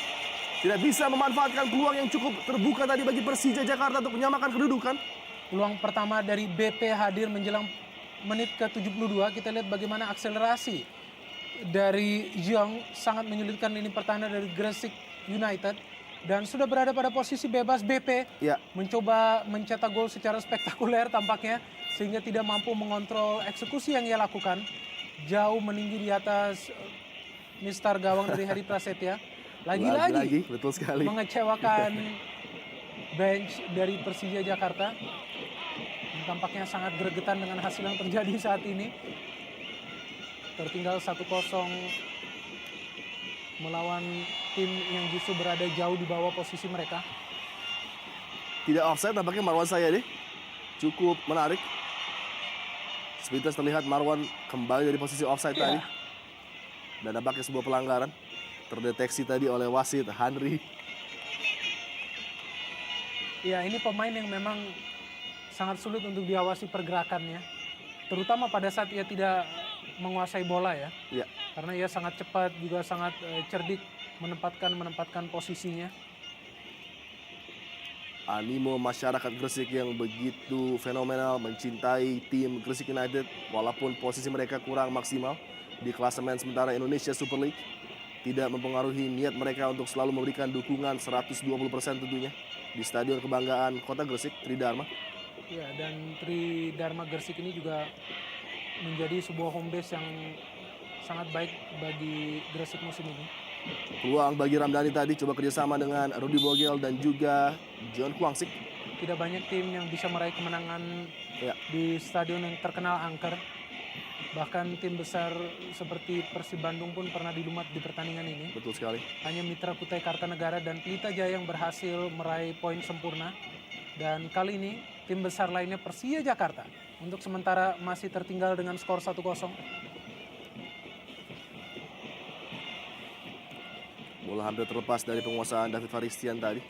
tidak bisa memanfaatkan peluang yang cukup terbuka tadi bagi Persija Jakarta untuk menyamakan kedudukan. Peluang pertama dari BP hadir menjelang menit ke-72. Kita lihat bagaimana akselerasi dari Jong sangat menyulitkan lini pertahanan dari Gresik United. Dan sudah berada pada posisi bebas BP. Mencoba mencetak gol secara spektakuler tampaknya. Sehingga tidak mampu mengontrol eksekusi yang ia lakukan. Jauh meninggi di atas mistar gawang dari Heri Prasetya. Lagi-lagi betul sekali mengecewakan bench dari Persija Jakarta. Tampaknya sangat gregetan dengan hasil yang terjadi saat ini. tertinggal 1-0 melawan tim yang justru berada jauh di bawah posisi mereka. Tidak offside tampaknya Marwan Sayadi. Cukup menarik. Sepintas terlihat Marwan kembali dari posisi offside tadi. Dan nampaknya sebuah pelanggaran. Terdeteksi tadi oleh wasit Henry. Ya, ini pemain yang memang sangat sulit untuk diawasi pergerakannya. Terutama pada saat ia tidak menguasai bola ya. Ya, Karena ia sangat cepat, juga sangat cerdik menempatkan posisinya. animo masyarakat Gresik yang begitu fenomenal mencintai tim Gresik United walaupun posisi mereka kurang maksimal di klasemen sementara Indonesia Super League tidak mempengaruhi niat mereka untuk selalu memberikan dukungan 120% tentunya di Stadion Kebanggaan Kota Gresik Tridharma. Ya, dan Tridharma Gresik ini juga menjadi sebuah home base yang sangat baik bagi Gresik musim ini. Peluang bagi Ramdhani tadi coba kerjasama dengan Rudy Bogel dan juga John Kwangsik. Tidak banyak tim yang bisa meraih kemenangan Ya, di stadion yang terkenal angker. Bahkan tim besar seperti Persib Bandung pun pernah dilumat di pertandingan ini. betul sekali. Hanya Mitra Kutai Kartanegara dan Pelita Jaya yang berhasil meraih poin sempurna. Dan kali ini tim besar lainnya Persija Jakarta untuk sementara masih tertinggal dengan skor 1-0. Bola hampir terlepas dari penguasaan David Faristian tadi.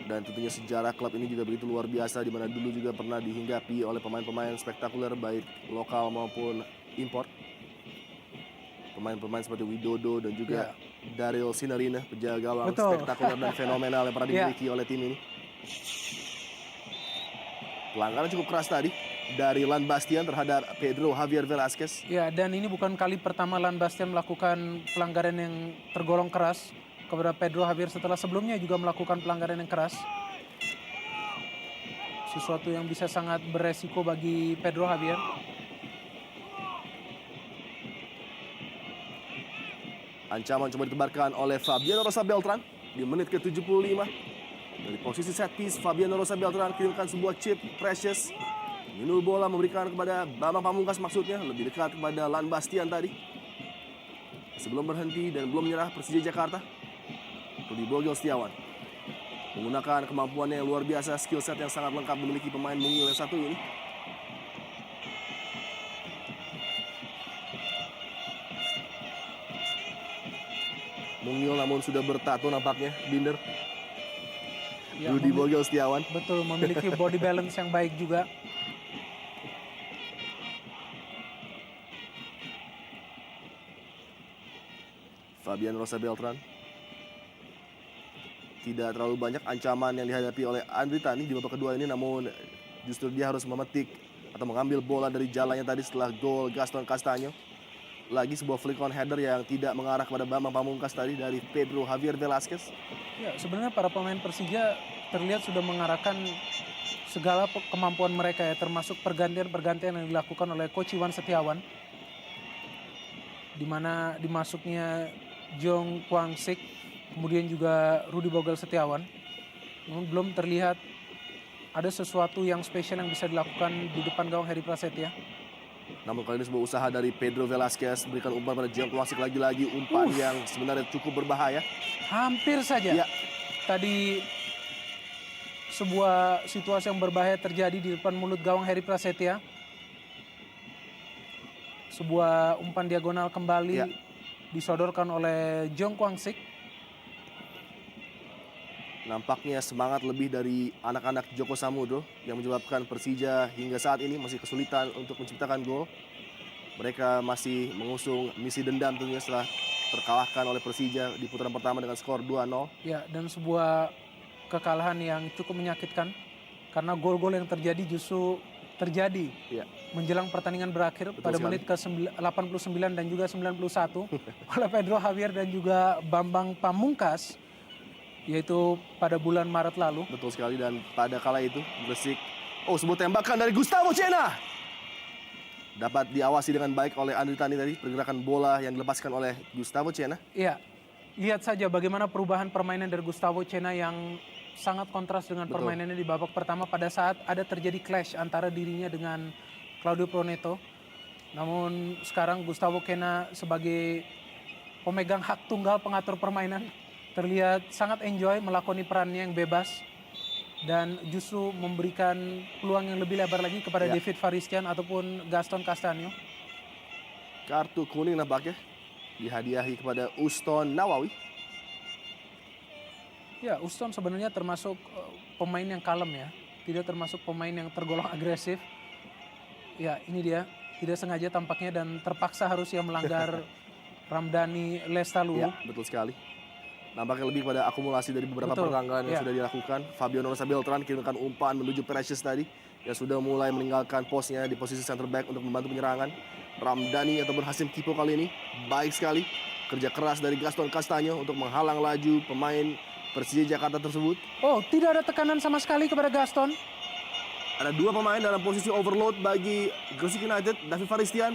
Dan tentunya sejarah klub ini juga begitu luar biasa di mana dulu juga pernah dihinggapi oleh pemain-pemain spektakuler baik lokal maupun impor. Pemain-pemain seperti Widodo dan juga Daryl Sinarina, penjaga gawang Betul. spektakuler dan fenomenal yang pernah dimiliki oleh tim ini. Pelanggaran cukup keras tadi dari Lan Bastian terhadap Pedro Javier Velasquez. Ya, dan ini bukan kali pertama Lan Bastian melakukan pelanggaran yang tergolong keras kepada Pedro Javier setelah sebelumnya juga melakukan pelanggaran yang keras. Sesuatu yang bisa sangat beresiko bagi Pedro Javier. Ancaman coba ditebarkan oleh Fabiano Rosa Beltran di menit ke-75. Dari posisi set piece, Fabiano Rosa Beltran kirimkan sebuah chip precious. Minul bola memberikan kepada Bambang Pamungkas maksudnya, lebih dekat kepada Lan Bastian tadi. Sebelum berhenti dan belum menyerah Persija Jakarta, Rudy Bogel Setiawan menggunakan kemampuannya yang luar biasa, skill set yang sangat lengkap dimiliki pemain mungil yang satu ini. Mungil namun sudah bertato nampaknya, Binder. Ya, Rudy Bogel Setiawan. betul, memiliki body balance yang baik juga. Fabian Rosa Beltran. Tidak terlalu banyak ancaman yang dihadapi oleh Andri Tani di babak kedua ini, namun justru dia harus memetik atau mengambil bola dari jalannya tadi setelah gol Gaston Castaño. Lagi sebuah flick on header yang tidak mengarah kepada Bambang Pamungkas tadi dari Pedro Javier Velasquez. Ya, sebenarnya para pemain Persija terlihat sudah mengarahkan segala kemampuan mereka ya, termasuk pergantian-pergantian yang dilakukan oleh Coach Iwan Setiawan. Di mana dimasuknya Jong Kwangsik, kemudian juga Rudy Bogel Setiawan. Namun belum terlihat ada sesuatu yang spesial yang bisa dilakukan di depan gawang Heri Prasetya. Namun kali ini sebuah usaha dari Pedro Velasquez berikan umpan pada Jong Kwangsik lagi-lagi, umpan yang sebenarnya cukup berbahaya. Hampir saja. Ya. Tadi sebuah situasi yang berbahaya terjadi di depan mulut gawang Heri Prasetya. Sebuah umpan diagonal kembali disodorkan oleh Jong Kwangsik. Nampaknya semangat lebih dari anak-anak Joko Samudro yang menyebabkan Persija hingga saat ini masih kesulitan untuk menciptakan gol. Mereka masih mengusung misi dendam tentunya setelah terkalahkan oleh Persija di putaran pertama dengan skor 2-0. Ya, dan sebuah kekalahan yang cukup menyakitkan karena gol-gol yang terjadi justru terjadi menjelang pertandingan berakhir. Betul pada sekali. menit ke-89 dan juga 91 oleh Pedro Javier dan juga Bambang Pamungkas, yaitu pada bulan Maret lalu. Betul sekali, dan pada kala itu Gresik, sebuah tembakan dari Gustavo Cena dapat diawasi dengan baik oleh Andri Tani tadi, pergerakan bola yang dilepaskan oleh Gustavo Cena. Iya, lihat saja bagaimana perubahan permainan dari Gustavo Cena yang sangat kontras dengan permainannya di babak pertama pada saat ada terjadi clash antara dirinya dengan Claudio Proneto. Namun sekarang Gustavo Kena sebagai pemegang hak tunggal pengatur permainan terlihat sangat enjoy melakoni perannya yang bebas dan justru memberikan peluang yang lebih lebar lagi kepada Ya. David Faristian ataupun Gaston Castanyo. Kartu kuning nampaknya dihadiahi kepada Uston Nawawi. Ya, Uston sebenarnya termasuk pemain yang kalem ya. Tidak termasuk pemain yang tergolong agresif. Ya, ini dia. Tidak sengaja tampaknya dan terpaksa harus ia melanggar Ramdhani Lestaluhu. Ya, betul sekali. Nampaknya lebih pada akumulasi dari beberapa Betul, pertandingan yang ya. sudah dilakukan. Fabio Rosa Beltran kirimkan umpan menuju Precious tadi yang sudah mulai meninggalkan posnya di posisi center back untuk membantu penyerangan. Ramdhani ataupun Hasim Kipo kali ini baik sekali. Kerja keras dari Gaston Castanyo untuk menghalang laju pemain Persija Jakarta tersebut. Oh, tidak ada tekanan sama sekali kepada Gaston. Ada dua pemain dalam posisi overload bagi Gresik United. David Faristian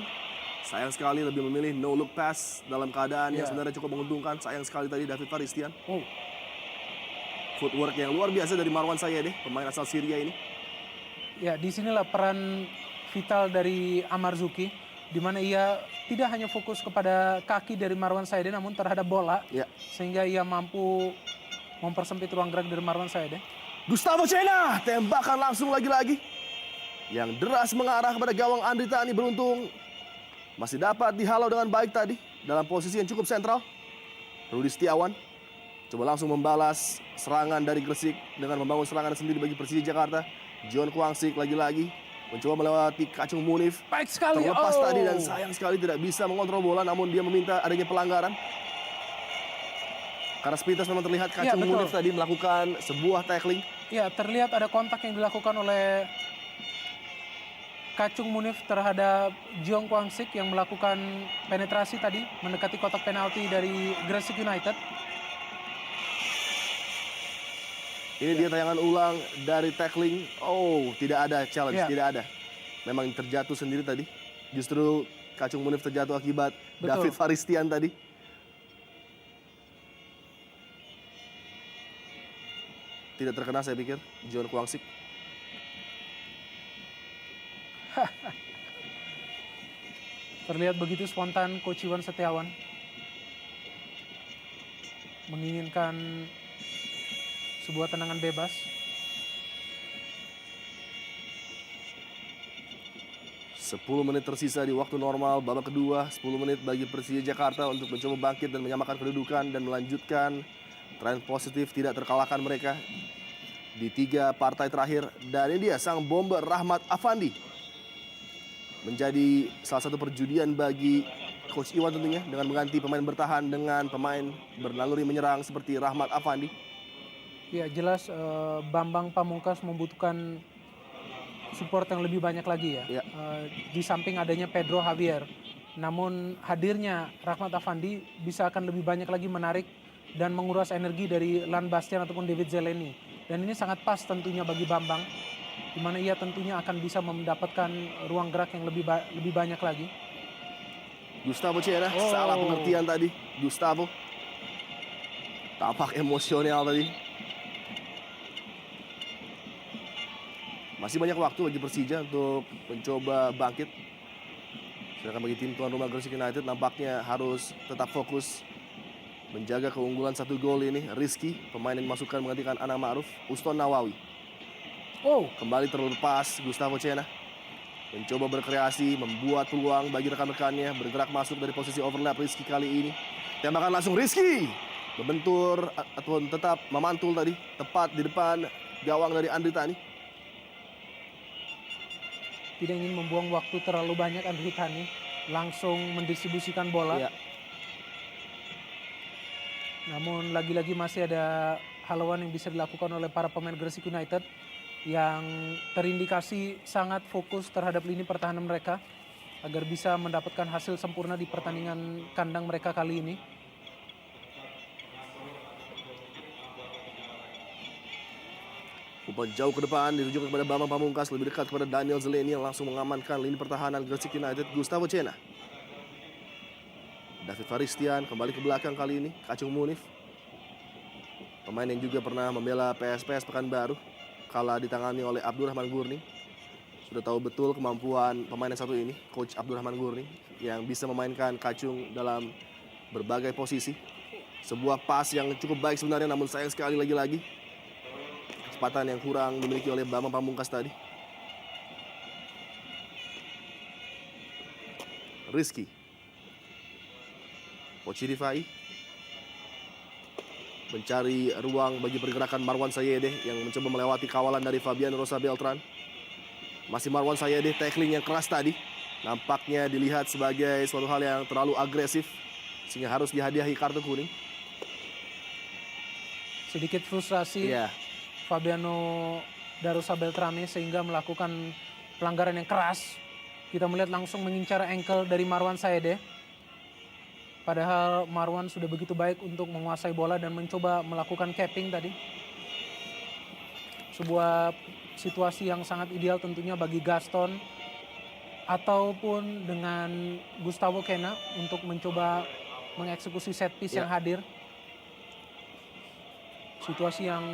sayang sekali lebih memilih no look pass dalam keadaan yang Ya. sebenarnya cukup menguntungkan. Sayang sekali tadi David Faristian. Oh, Footwork yang luar biasa dari Marwan Sayedeh, pemain asal Syria ini. ya disinilah peran vital dari Amarzuki, di mana ia tidak hanya fokus kepada kaki dari Marwan Sayedeh namun terhadap bola, Ya. sehingga ia mampu mempersempit ruang gerak dari Marwan Sayedeh. Gustavo Cena, tembakan langsung lagi-lagi. Yang deras mengarah kepada gawang Andri Tani, beruntung masih dapat dihalau dengan baik tadi dalam posisi yang cukup sentral. Rudi Setiawan coba langsung membalas serangan dari Gresik dengan membangun serangan sendiri bagi Persija Jakarta. John Kwangsik lagi-lagi mencoba melewati Kacung Munif. Baik sekali. Terlepas tadi dan sayang sekali tidak bisa mengontrol bola, namun dia meminta adanya pelanggaran. Karena sepintas memang terlihat Kacung betul. Munif tadi melakukan sebuah tackling. Ya, terlihat ada kontak yang dilakukan oleh Kacung Munif terhadap Jong Kwangsik yang melakukan penetrasi tadi mendekati kotak penalti dari Gresik United. Ini dia tayangan ulang dari tackling. Oh, tidak ada challenge, Ya. tidak ada. Memang terjatuh sendiri tadi. Justru Kacung Munif terjatuh akibat Betul. David Faristian tadi. Tidak terkena saya pikir, John Kwangsik. Terlihat begitu spontan Coach Iwan Setiawan menginginkan sebuah tendangan bebas. Sepuluh menit tersisa di waktu normal babak kedua. 10 menit bagi Persija Jakarta untuk mencoba bangkit dan menyamakan kedudukan dan melanjutkan tren positif tidak terkalahkan mereka di 3 partai terakhir. Dan ini dia sang bomber Rahmat Afandi. Menjadi salah satu perjudian bagi Coach Iwan tentunya dengan mengganti pemain bertahan dengan pemain bernaluri menyerang seperti Rahmat Afandi. Ya jelas Bambang Pamungkas membutuhkan support yang lebih banyak lagi ya. Ya. Di samping adanya Pedro Javier. Namun hadirnya Rahmat Afandi bisa akan lebih banyak lagi menarik dan menguras energi dari Lan Bastian ataupun David Zeleny. Dan ini sangat pas tentunya bagi Bambang, di mana ia tentunya akan bisa mendapatkan ruang gerak yang lebih banyak lagi. Gustavo Cena, salah pengertian tadi. Gustavo tampak emosional tadi. Masih banyak waktu bagi Persija untuk mencoba bangkit. Sedangkan bagi tim tuan rumah Gresik United nampaknya harus tetap fokus menjaga keunggulan 1 gol ini. Rizky, pemain yang dimasukkan menggantikan Anang Ma'ruf. Uston Nawawi kembali terlepas. Gustavo Cena mencoba berkreasi, membuat peluang bagi rekan-rekannya, bergerak masuk dari posisi overlap. Rizky kali ini tembakan langsung. Rizky membentur ataupun tetap memantul tadi tepat di depan gawang dari Andri Tani. Tidak ingin membuang waktu terlalu banyak Andri Tani, langsung mendistribusikan bola. Ya. Namun lagi-lagi masih ada halauan yang bisa dilakukan oleh para pemain Gresik United yang terindikasi sangat fokus terhadap lini pertahanan mereka agar bisa mendapatkan hasil sempurna di pertandingan kandang mereka kali ini. Umpan jauh ke depan ditujukan kepada Bambang Pamungkas, lebih dekat kepada Daniel Zeleny yang langsung mengamankan lini pertahanan Gresik United. Gustavo Cena, David Faristian kembali ke belakang kali ini. Kacung Munif, pemain yang juga pernah membela PSPS Pekanbaru kala ditangani oleh Abdurrahman Gurni. Sudah tahu betul kemampuan pemain yang satu ini, Coach Abdurrahman Gurni, yang bisa memainkan Kacung dalam berbagai posisi. Sebuah pas yang cukup baik sebenarnya, namun sayang sekali lagi-lagi kecepatan yang kurang dimiliki oleh Bambang Pamungkas tadi. Rizky. Pochi Rifai mencari ruang bagi pergerakan Marwan Sayede yang mencoba melewati kawalan dari Fabian Rosa Beltran. Masih Marwan Sayede, tackling yang keras tadi. Nampaknya dilihat sebagai suatu hal yang terlalu agresif sehingga harus dihadiahi kartu kuning. Sedikit frustrasi Fabiano Darosa Beltrame sehingga melakukan pelanggaran yang keras. Kita melihat langsung mengincar ankle dari Marwan Sayede. Padahal Marwan sudah begitu baik untuk menguasai bola dan mencoba melakukan capping tadi. Sebuah situasi yang sangat ideal tentunya bagi Gaston ataupun dengan Gustavo Kena untuk mencoba mengeksekusi set piece yang hadir. Situasi yang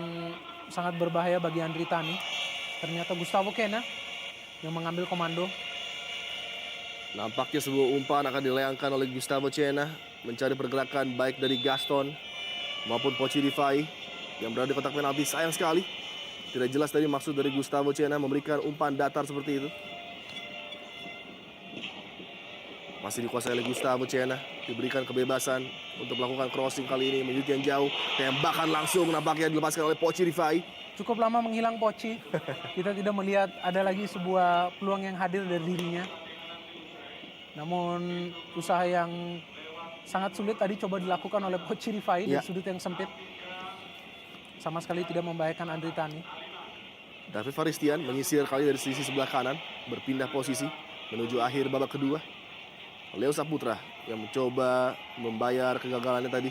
sangat berbahaya bagi Andri Tani. Ternyata Gustavo Kena yang mengambil komando. Nampaknya sebuah umpan akan dilayangkan oleh Gustavo Cena, mencari pergerakan baik dari Gaston maupun Pochi Rifai yang berada di kotak penalti. Sayang sekali tidak jelas tadi maksud dari Gustavo Cena memberikan umpan datar seperti itu. Masih dikuasai oleh Gustavo Cena, diberikan kebebasan untuk melakukan crossing kali ini menuju yang jauh. Tembakan langsung nampaknya dilepaskan oleh Pochi Rifai. Cukup lama menghilang Pochi. Kita tidak melihat ada lagi sebuah peluang yang hadir dari dirinya. Namun usaha yang sangat sulit tadi coba dilakukan oleh Pochi Rifai dari sudut yang sempit. Sama sekali tidak membahayakan Andri Tani. David Faristian menyisir kali dari sisi sebelah kanan, berpindah posisi menuju akhir babak kedua. Leo Saputra yang mencoba membayar kegagalannya tadi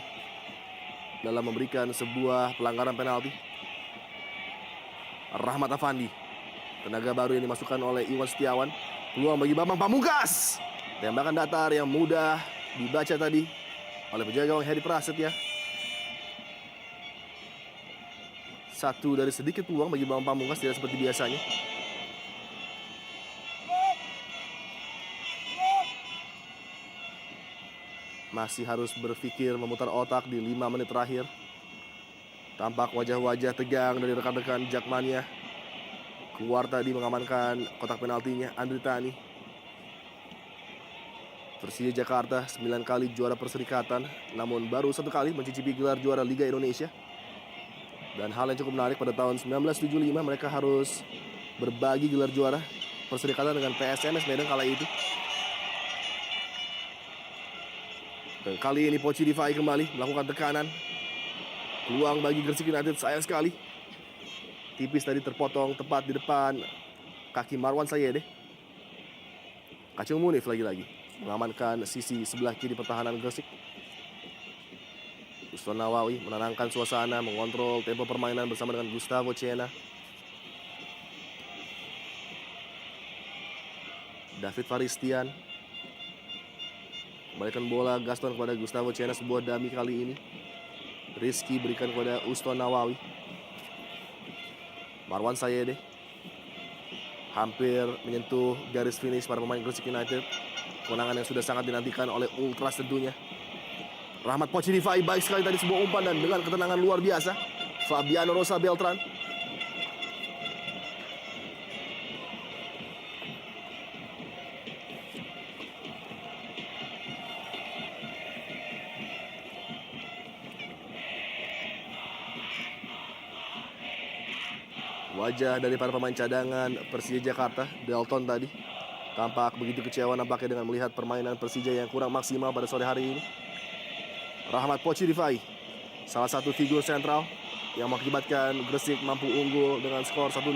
dalam memberikan sebuah pelanggaran penalti. Rahmat Afandi, tenaga baru yang dimasukkan oleh Iwan Setiawan. Peluang bagi Bambang Pamungkas. Tembakan datar yang mudah dibaca tadi oleh penjaga gawang Heri Prasetya. Satu dari sedikit peluang bagi Bambang Pamungkas, tidak seperti biasanya. Masih harus berpikir memutar otak di 5 menit terakhir. Tampak wajah-wajah tegang dari rekan-rekan Jakmania. Keluar tadi mengamankan kotak penaltinya Andri Tani. Persija Jakarta 9 kali juara Perserikatan, namun baru 1 kali mencicipi gelar juara Liga Indonesia. Dan hal yang cukup menarik, pada tahun 1975 mereka harus berbagi gelar juara Perserikatan dengan PSMS Medan kala itu. Dan kali ini Pochi Rifai kembali melakukan tekanan. Peluang bagi Gresik United, sayang sekali. Tipis tadi terpotong tepat di depan kaki Marwan Sayede. Kacung Munif lagi-lagi mengamankan sisi sebelah kiri pertahanan Gresik. Uston Nawawi menenangkan suasana, mengontrol tempo permainan bersama dengan Gustavo Cena. David Faristian kembalikan bola Gaston kepada Gustavo Cena, sebuah dummy kali ini. Rizky berikan kepada Uston Nawawi. Marwan Sayede hampir menyentuh garis finish para pemain Gresik United. Kemenangan yang sudah sangat dinantikan oleh Ultras tentunya. Rahmat Pochi Rifai baik sekali tadi, sebuah umpan dan dengan ketenangan luar biasa. Fabiano Rosa Beltran. Wajah dari para pemain cadangan Persija Jakarta, Delton tadi tampak begitu kecewa nampaknya dengan melihat permainan Persija yang kurang maksimal pada sore hari ini. Rahmat Pochi Rifai, salah satu figur sentral yang mengakibatkan Gresik mampu unggul dengan skor 1-0.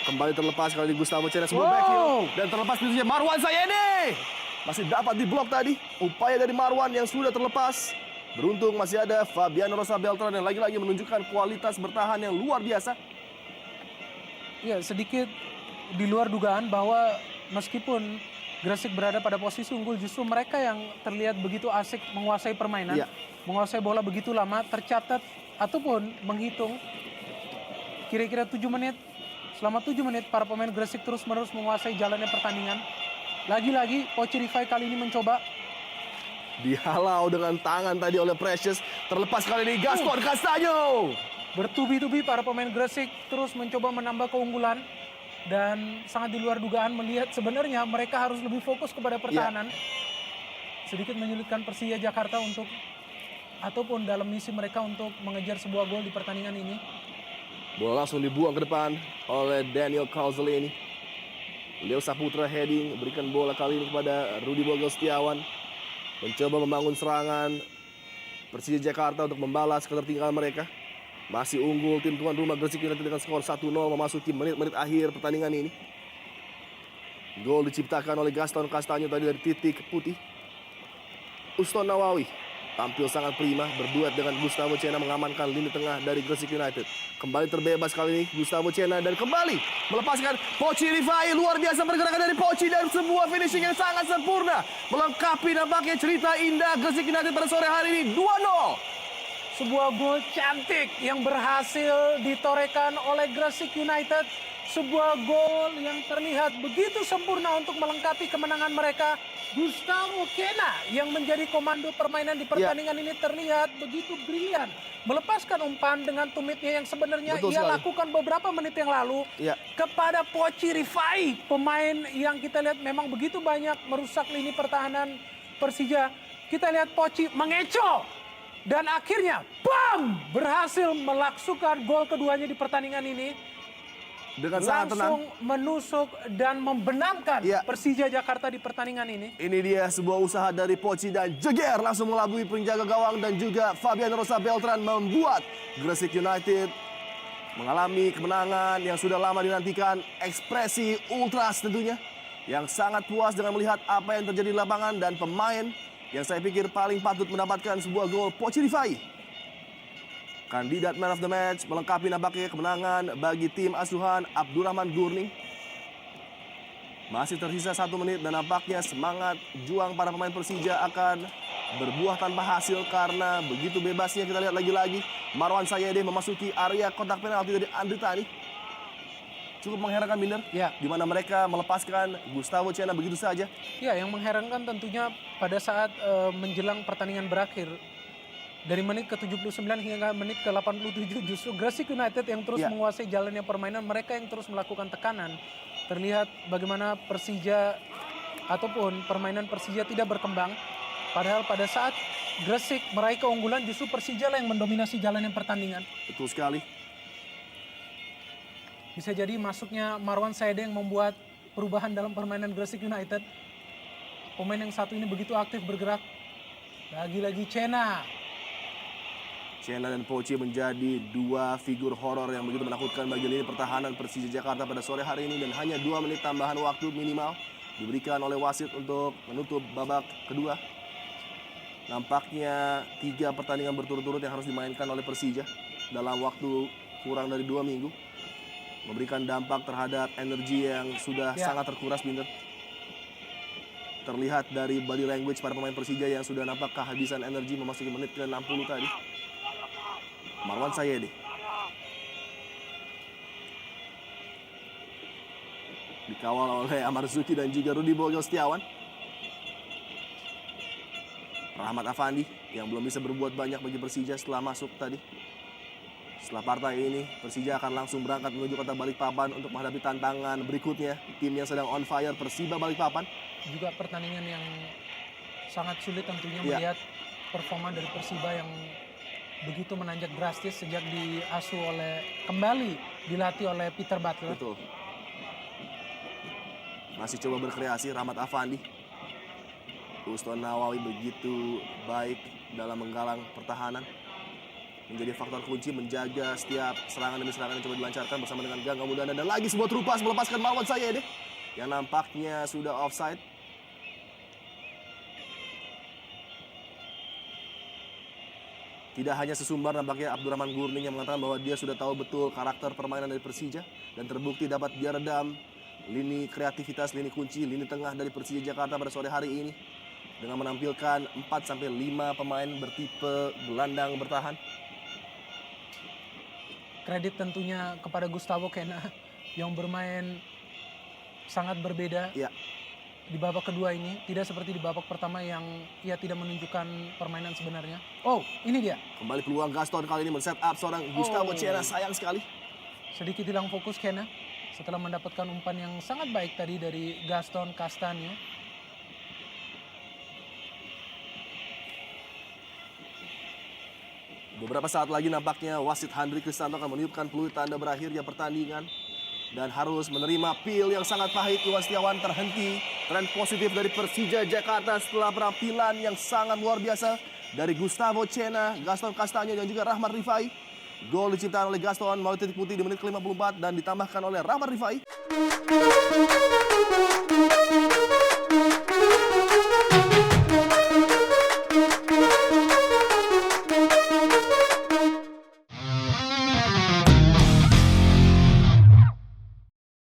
Kembali terlepas kali ini Gustavo Cena, sebuah back heel dan terlepas pintunya Marwan Sayede. Masih dapat diblok tadi, upaya dari Marwan yang sudah terlepas. Beruntung masih ada Fabiano Rosa Beltran yang lagi-lagi menunjukkan kualitas bertahan yang luar biasa. Ya, sedikit di luar dugaan bahwa meskipun Gresik berada pada posisi unggul, justru mereka yang terlihat begitu asik menguasai permainan, menguasai bola begitu lama, tercatat ataupun menghitung kira-kira 7 menit Selama 7 menit para pemain Gresik terus-menerus menguasai jalannya pertandingan. Lagi-lagi Poci Rifai kali ini mencoba. Dihalau dengan tangan tadi oleh Precious. Terlepas kali ini Gaston Castaño. Bertubi-tubi para pemain Gresik terus mencoba menambah keunggulan. Dan sangat di luar dugaan melihat sebenarnya mereka harus lebih fokus kepada pertahanan. Sedikit menyulitkan Persija Jakarta untuk ataupun dalam misi mereka untuk mengejar sebuah gol di pertandingan ini. Bola langsung dibuang ke depan oleh Daniel Calzolini. Leo Saputra heading, berikan bola kali ini kepada Rudi Bogel Setiawan. Mencoba membangun serangan Persija Jakarta untuk membalas ketertinggalan mereka. Masih unggul tim tuan rumah Gresik United dengan skor 1-0 memasuki menit-menit akhir pertandingan ini. Gol diciptakan oleh Gaston Castaño tadi dari titik putih. Uston Nawawi tampil sangat prima, berduet dengan Gustavo Cena mengamankan lini tengah dari Gresik United. Kembali terbebas kali ini Gustavo Cena dan kembali melepaskan Poci Rifai. Luar biasa pergerakan dari Poci dan sebuah finishing yang sangat sempurna. Melengkapi nampaknya cerita indah Gresik United pada sore hari ini 2-0. Sebuah gol cantik yang berhasil ditorehkan oleh Gresik United. Sebuah gol yang terlihat begitu sempurna untuk melengkapi kemenangan mereka. Gustavo Cena yang menjadi komando permainan di pertandingan ini terlihat begitu brilian. Melepaskan umpan dengan tumitnya yang sebenarnya ia lakukan beberapa menit yang lalu kepada Poci Rifai. Pemain yang kita lihat memang begitu banyak merusak lini pertahanan Persija. Kita lihat Poci mengecoh. Dan akhirnya, bam! Berhasil melaksukan gol keduanya di pertandingan ini. Dengan sangat tenang. Langsung menusuk dan membenamkan Persija Jakarta di pertandingan ini. Ini dia sebuah usaha dari Poci dan jeger langsung melabui penjaga gawang dan juga Fabian Rosa Beltran membuat Gresik United mengalami kemenangan yang sudah lama dinantikan. Ekspresi ultras tentunya yang sangat puas dengan melihat apa yang terjadi di lapangan dan pemain yang saya pikir paling patut mendapatkan sebuah gol, Poci Rifai. Kandidat man of the match melengkapi nampaknya kemenangan bagi tim asuhan Abdurrahman Gurning. Masih tersisa 1 menit dan nampaknya semangat juang para pemain Persija akan berbuah tanpa hasil karena begitu bebasnya. Kita lihat lagi-lagi Marwan Sayede memasuki area kotak penalti dari Andri Tani. Cukup mengherankan, Binder, di mana mereka melepaskan Gustavo Cena begitu saja. Ya, yang mengherankan tentunya pada saat menjelang pertandingan berakhir. Dari menit ke-79 hingga menit ke-87 justru Gresik United yang terus menguasai jalannya permainan. Mereka yang terus melakukan tekanan. Terlihat bagaimana Persija ataupun permainan Persija tidak berkembang. Padahal pada saat Gresik meraih keunggulan justru Persija lah yang mendominasi jalannya pertandingan. Betul sekali. Bisa jadi masuknya Marwan Sayede yang membuat perubahan dalam permainan Gresik United. Pemain yang satu ini begitu aktif bergerak. Lagi-lagi Cena. Cena dan Poci menjadi dua figur horor yang begitu menakutkan bagi lini pertahanan Persija Jakarta pada sore hari ini. Dan hanya 2 menit tambahan waktu minimal diberikan oleh wasit untuk menutup babak kedua. Nampaknya 3 pertandingan berturut-turut yang harus dimainkan oleh Persija dalam waktu kurang dari 2 minggu. Memberikan dampak terhadap energi yang sudah sangat terkuras, Binder. Terlihat dari body language para pemain Persija yang sudah nampak kehabisan energi memasuki menit ke-60 tadi. Marwan Sayede. Dikawal oleh Amar Zuki dan juga Rudi Bogel Setiawan. Rahmat Afandi yang belum bisa berbuat banyak bagi Persija setelah masuk tadi. Setelah partai ini, Persija akan langsung berangkat menuju kota Balikpapan untuk menghadapi tantangan berikutnya. Tim yang sedang on fire, Persiba Balikpapan. Juga pertandingan yang sangat sulit tentunya melihat performa dari Persiba yang begitu menanjak drastis sejak kembali dilatih oleh Peter Butler. Betul. Masih coba berkreasi Rahmat Afandi. Uston Nawawi begitu baik dalam menggalang pertahanan. Menjadi faktor kunci menjaga setiap serangan demi serangan yang coba dilancarkan bersama dengan Gangga Mudana. Dan lagi sebuah terupas melepaskan Marwan Sayede yang nampaknya sudah offside. Tidak hanya sesumbar nampaknya Abdurrahman Gurning yang mengatakan bahwa dia sudah tahu betul karakter permainan dari Persija. Dan terbukti dapat dia redam lini kreativitas, lini kunci, lini tengah dari Persija Jakarta pada sore hari ini. Dengan menampilkan 4-5 pemain bertipe gelandang bertahan. Kredit tentunya kepada Gustavo Cena yang bermain sangat berbeda Ya, di babak kedua ini. Tidak seperti di babak pertama yang ia tidak menunjukkan permainan sebenarnya. Oh, ini dia. kembali peluang Gaston kali ini men-set up seorang Gustavo Cena, sayang sekali. Sedikit hilang fokus Kena setelah mendapatkan umpan yang sangat baik tadi dari Gaston Castagno. Beberapa saat lagi nampaknya wasit Handri Kristanto akan meniupkan peluit tanda berakhirnya pertandingan. Dan harus menerima pil yang sangat pahit. Iwan Setiawan terhenti. Tren positif dari Persija Jakarta setelah penampilan yang sangat luar biasa dari Gustavo Cena, Gaston Castagno dan juga Rahmat Rifai. Gol diciptakan oleh Gaston melalui titik putih di menit ke-54 dan ditambahkan oleh Rahmat Rifai.